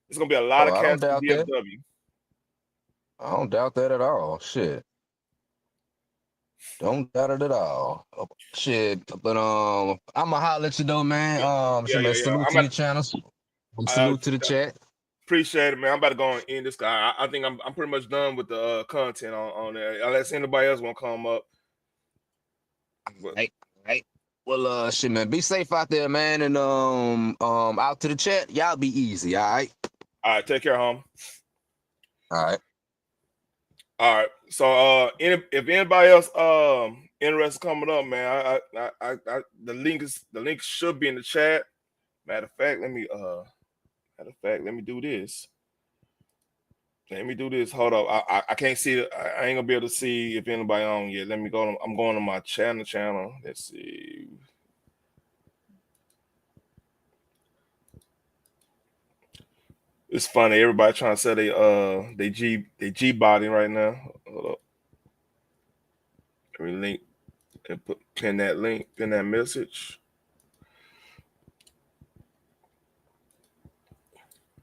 [SPEAKER 1] There's gonna be a lot
[SPEAKER 2] Oh,
[SPEAKER 1] of
[SPEAKER 2] I don't
[SPEAKER 1] cats from
[SPEAKER 2] doubt that.
[SPEAKER 1] DFW.
[SPEAKER 2] I don't doubt that at all. Shit. Don't doubt it at all. Shit. But I'ma holler at you though, man.
[SPEAKER 1] Yeah, yeah,
[SPEAKER 2] Shit, man,
[SPEAKER 1] yeah, yeah.
[SPEAKER 2] salute to your channels.
[SPEAKER 1] I
[SPEAKER 2] Salute to the chat.
[SPEAKER 1] appreciate it, man. I'm about to go and end this guy. I think I'm pretty much done with the content on there. Unless anybody else want to come up. But,
[SPEAKER 2] Hey, hey. Well, shit, man. Be safe out there, man. And out to the chat. Y'all be easy, all right?
[SPEAKER 1] all right, take care, home.
[SPEAKER 2] All right.
[SPEAKER 1] All right. So if anybody else interested coming up, man, the link should be in the chat. Matter of fact, let me do this. Let me do this. Hold up. I can't see it. I ain't gonna be able to see if anybody on yet. Let me go. I'm going to my channel. Let's see. It's funny. Everybody trying to sell they G body right now. Hold up. Let me link and pin that link, pin that message.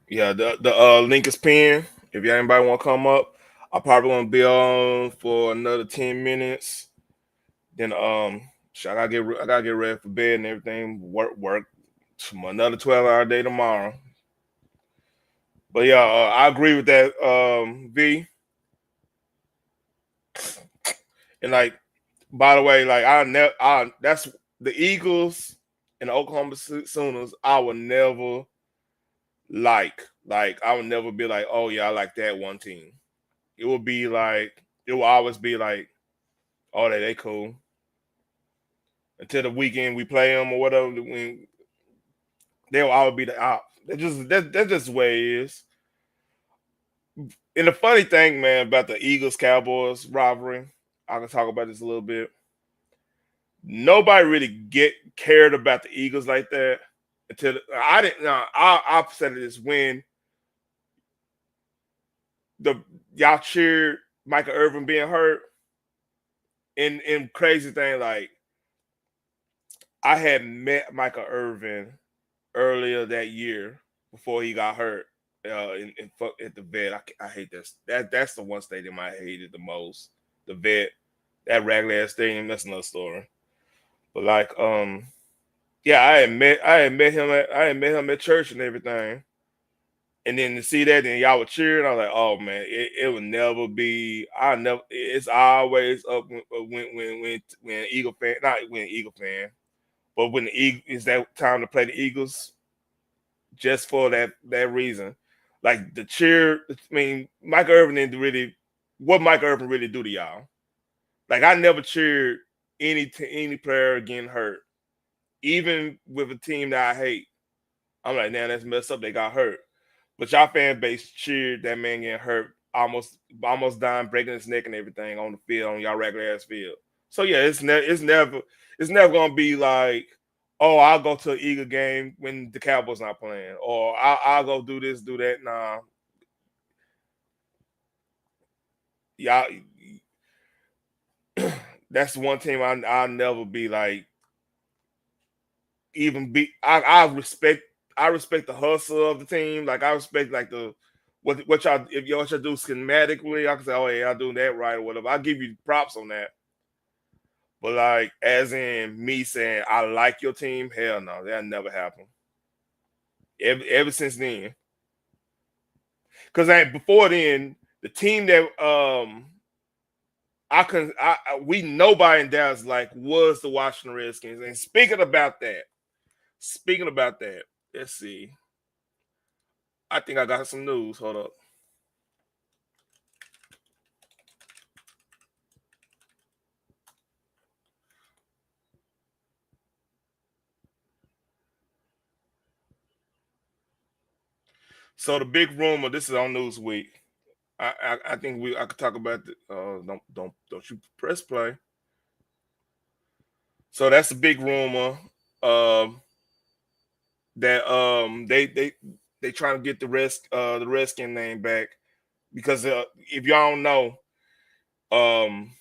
[SPEAKER 1] Yeah, the link is pinned. If anybody want to come up, I probably want to be on for another 10 minutes. Then I gotta get ready for bed and everything. Work another 12-hour day tomorrow. But yeah, I agree with that, V. And like, by the way, like I that's the Eagles and the Oklahoma Sooners. I would never like I would never be like, oh yeah, I like that one team. It will always be like, oh they cool until the weekend we play them or whatever. When they'll always be the op. That's just the way it is. And the funny thing, man, about the Eagles Cowboys rivalry, I can talk about this a little bit. Nobody really cared about the Eagles like that until I didn't. I said this when the y'all cheered Michael Irvin being hurt, and crazy thing like I had met Michael Irvin earlier that year before he got hurt. At the vet, I hate this. That's the one stadium I hated the most. The vet, that ragged ass stadium. That's another story. But like, yeah, I had met him at church and everything. And then to see that, then y'all were cheering. I was like, oh man, it would never be. I never. It's always up when Eagle fan, not when Eagle fan, but when the Eagle is that time to play the Eagles, just for that reason. Like the cheer. I mean, Mike Irvin didn't really. What Mike Irvin really do to y'all? Like I never cheered any player getting hurt, even with a team that I hate. I'm like, man, that's messed up. They got hurt. But y'all fan base cheered that man getting hurt, almost dying, breaking his neck and everything on the field, on y'all regular ass field. So yeah, it's never gonna be like, oh, I'll go to an Eagle game when the Cowboys not playing, or I'll go do this, do that. Nah, y'all That's one team I'll never be like even be. I respect the hustle of the team. Like I respect like the what y'all if y'all should do schematically. I can say, oh yeah, I'll do that right or whatever. I'll give you props on that. But like as in me saying I like your team, hell no, that never happened. Ever since then, because before then the team that we nobody in Dallas like was the Washington Redskins. And speaking about that, let's see. I think I got some news. Hold up. So the big rumor. This is on Newsweek. I think I could talk about the. Don't you press play. So that's the big rumor. Um, that they trying to get the Redskin name back because if y'all don't know, um,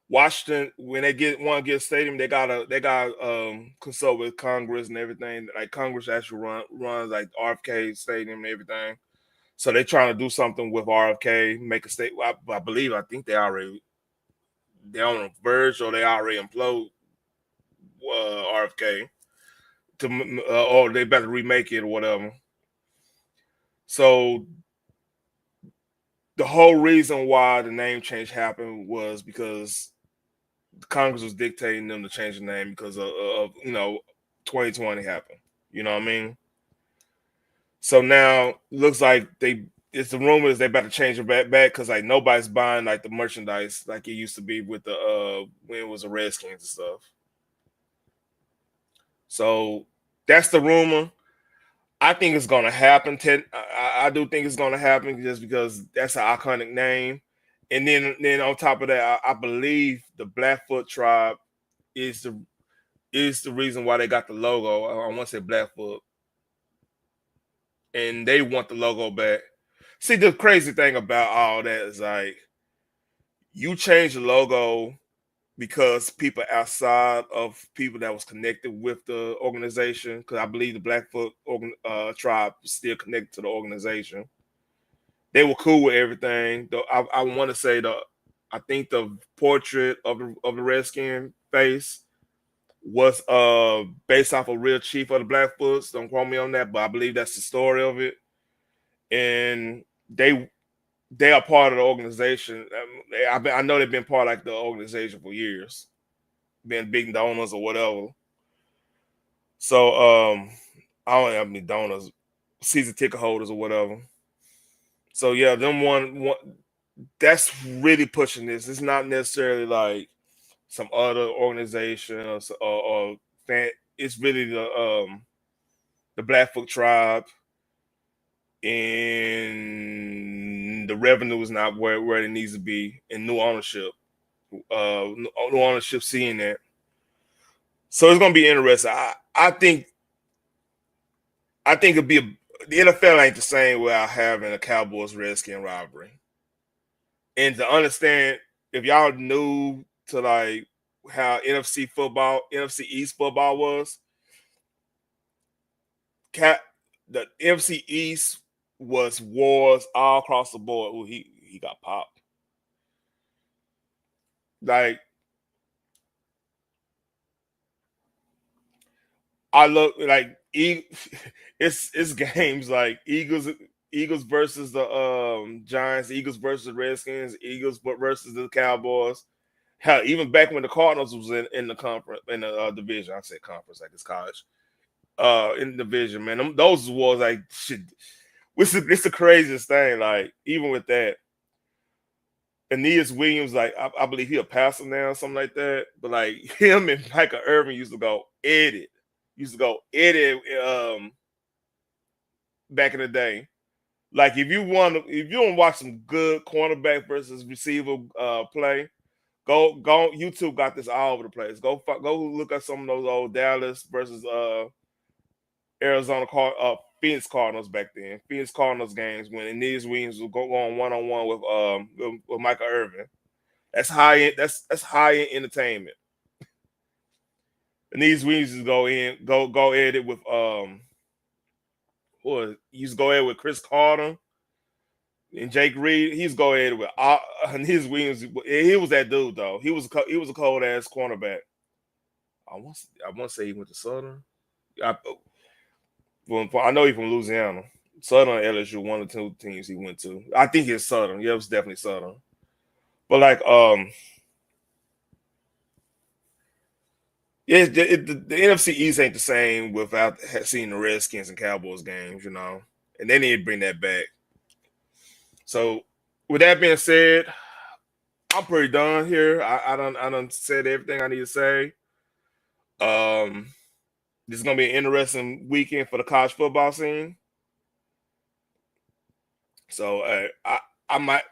[SPEAKER 1] Washington when they want to get a stadium, they got consult with Congress and everything. Like Congress actually runs like RFK Stadium and everything. So they trying to do something with RFK, make a state. I believe they're on the verge or they already implode RFK or they better remake it or whatever. So the whole reason why the name change happened was because Congress was dictating them to change the name because of 2020 happened. You know what I mean? So now looks like it's the rumor is they about to change it back because like nobody's buying like the merchandise like it used to be with the when it was the Redskins and stuff. So that's the rumor. I think it's gonna happen. I do think it's gonna happen just because that's an iconic name. And then on top of that, I believe the Blackfoot tribe is the reason why they got the logo. I want to say Blackfoot, and they want the logo back. See, the crazy thing about all that is like you change the logo because people outside of people that was connected with the organization, because I believe the Blackfoot tribe is still connected to the organization. They were cool with everything. Though I want to say I think the portrait of the Redskin face was based off a real chief of the Blackfoots. Don't quote me on that, but I believe that's the story of it. And they are part of the organization. I know they've been part of like the organization for years, been big donors or whatever. So I don't have any donors, season ticket holders or whatever. So yeah, them one that's really pushing this. It's not necessarily like some other organization or fan. It's really the Blackfoot tribe, and the revenue is not where it needs to be, and new ownership, new ownership seeing that. So it's gonna be interesting. I think the NFL ain't the same without having a Cowboys Redskin rivalry, and to understand if y'all knew to like how NFC East football was, cat the NFC East was wars all across the board. Ooh, he got popped. Like I look like it's games like Eagles versus the Giants, Eagles versus the Redskins, Eagles versus the Cowboys. Hell, even back when the Cardinals was in the conference in the division, I said conference like it's college. In the division, man, those wars like shit. It's the craziest thing. Like even with that, Aeneas Williams, like I believe he a pastor now or something like that. But like him and Michael Irvin used to go edit back in the day. Like if you want to watch some good cornerback versus receiver play, go YouTube got this all over the place. Go look at some of those old Dallas versus Phoenix Cardinals back then. Phoenix Cardinals games when Aeneas Williams would go on one with Michael Irvin. That's high end. That's high end entertainment. And these wings just go at it with what he's go at it with Chris Carter and Jake Reed. He's go at it with and his wings. He was that dude though. He was a cold ass cornerback. I want to say he went to Southern. I, I know he's from Louisiana. Southern LSU, one of the two teams he went to. I think it's Southern. Yeah, it was definitely Southern. But like yeah, the NFC East ain't the same without seeing the Redskins and Cowboys games, you know, and they need to bring that back. So, with that being said, I'm pretty done here. I done said everything I need to say. This is gonna be an interesting weekend for the college football scene. So, I might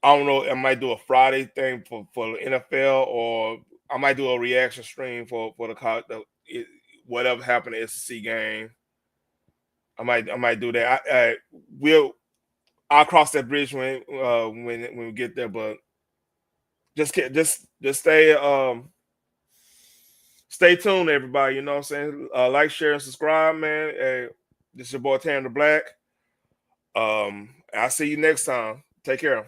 [SPEAKER 1] I don't know. I might do a Friday thing for the NFL, or I might do a reaction stream for whatever happened at the SEC game. I might do that. I'll cross that bridge when we get there. But just stay tuned, everybody. You know what I'm saying? Like, share, and subscribe, man. This is your boy Tanner Black. I'll see you next time. Take care.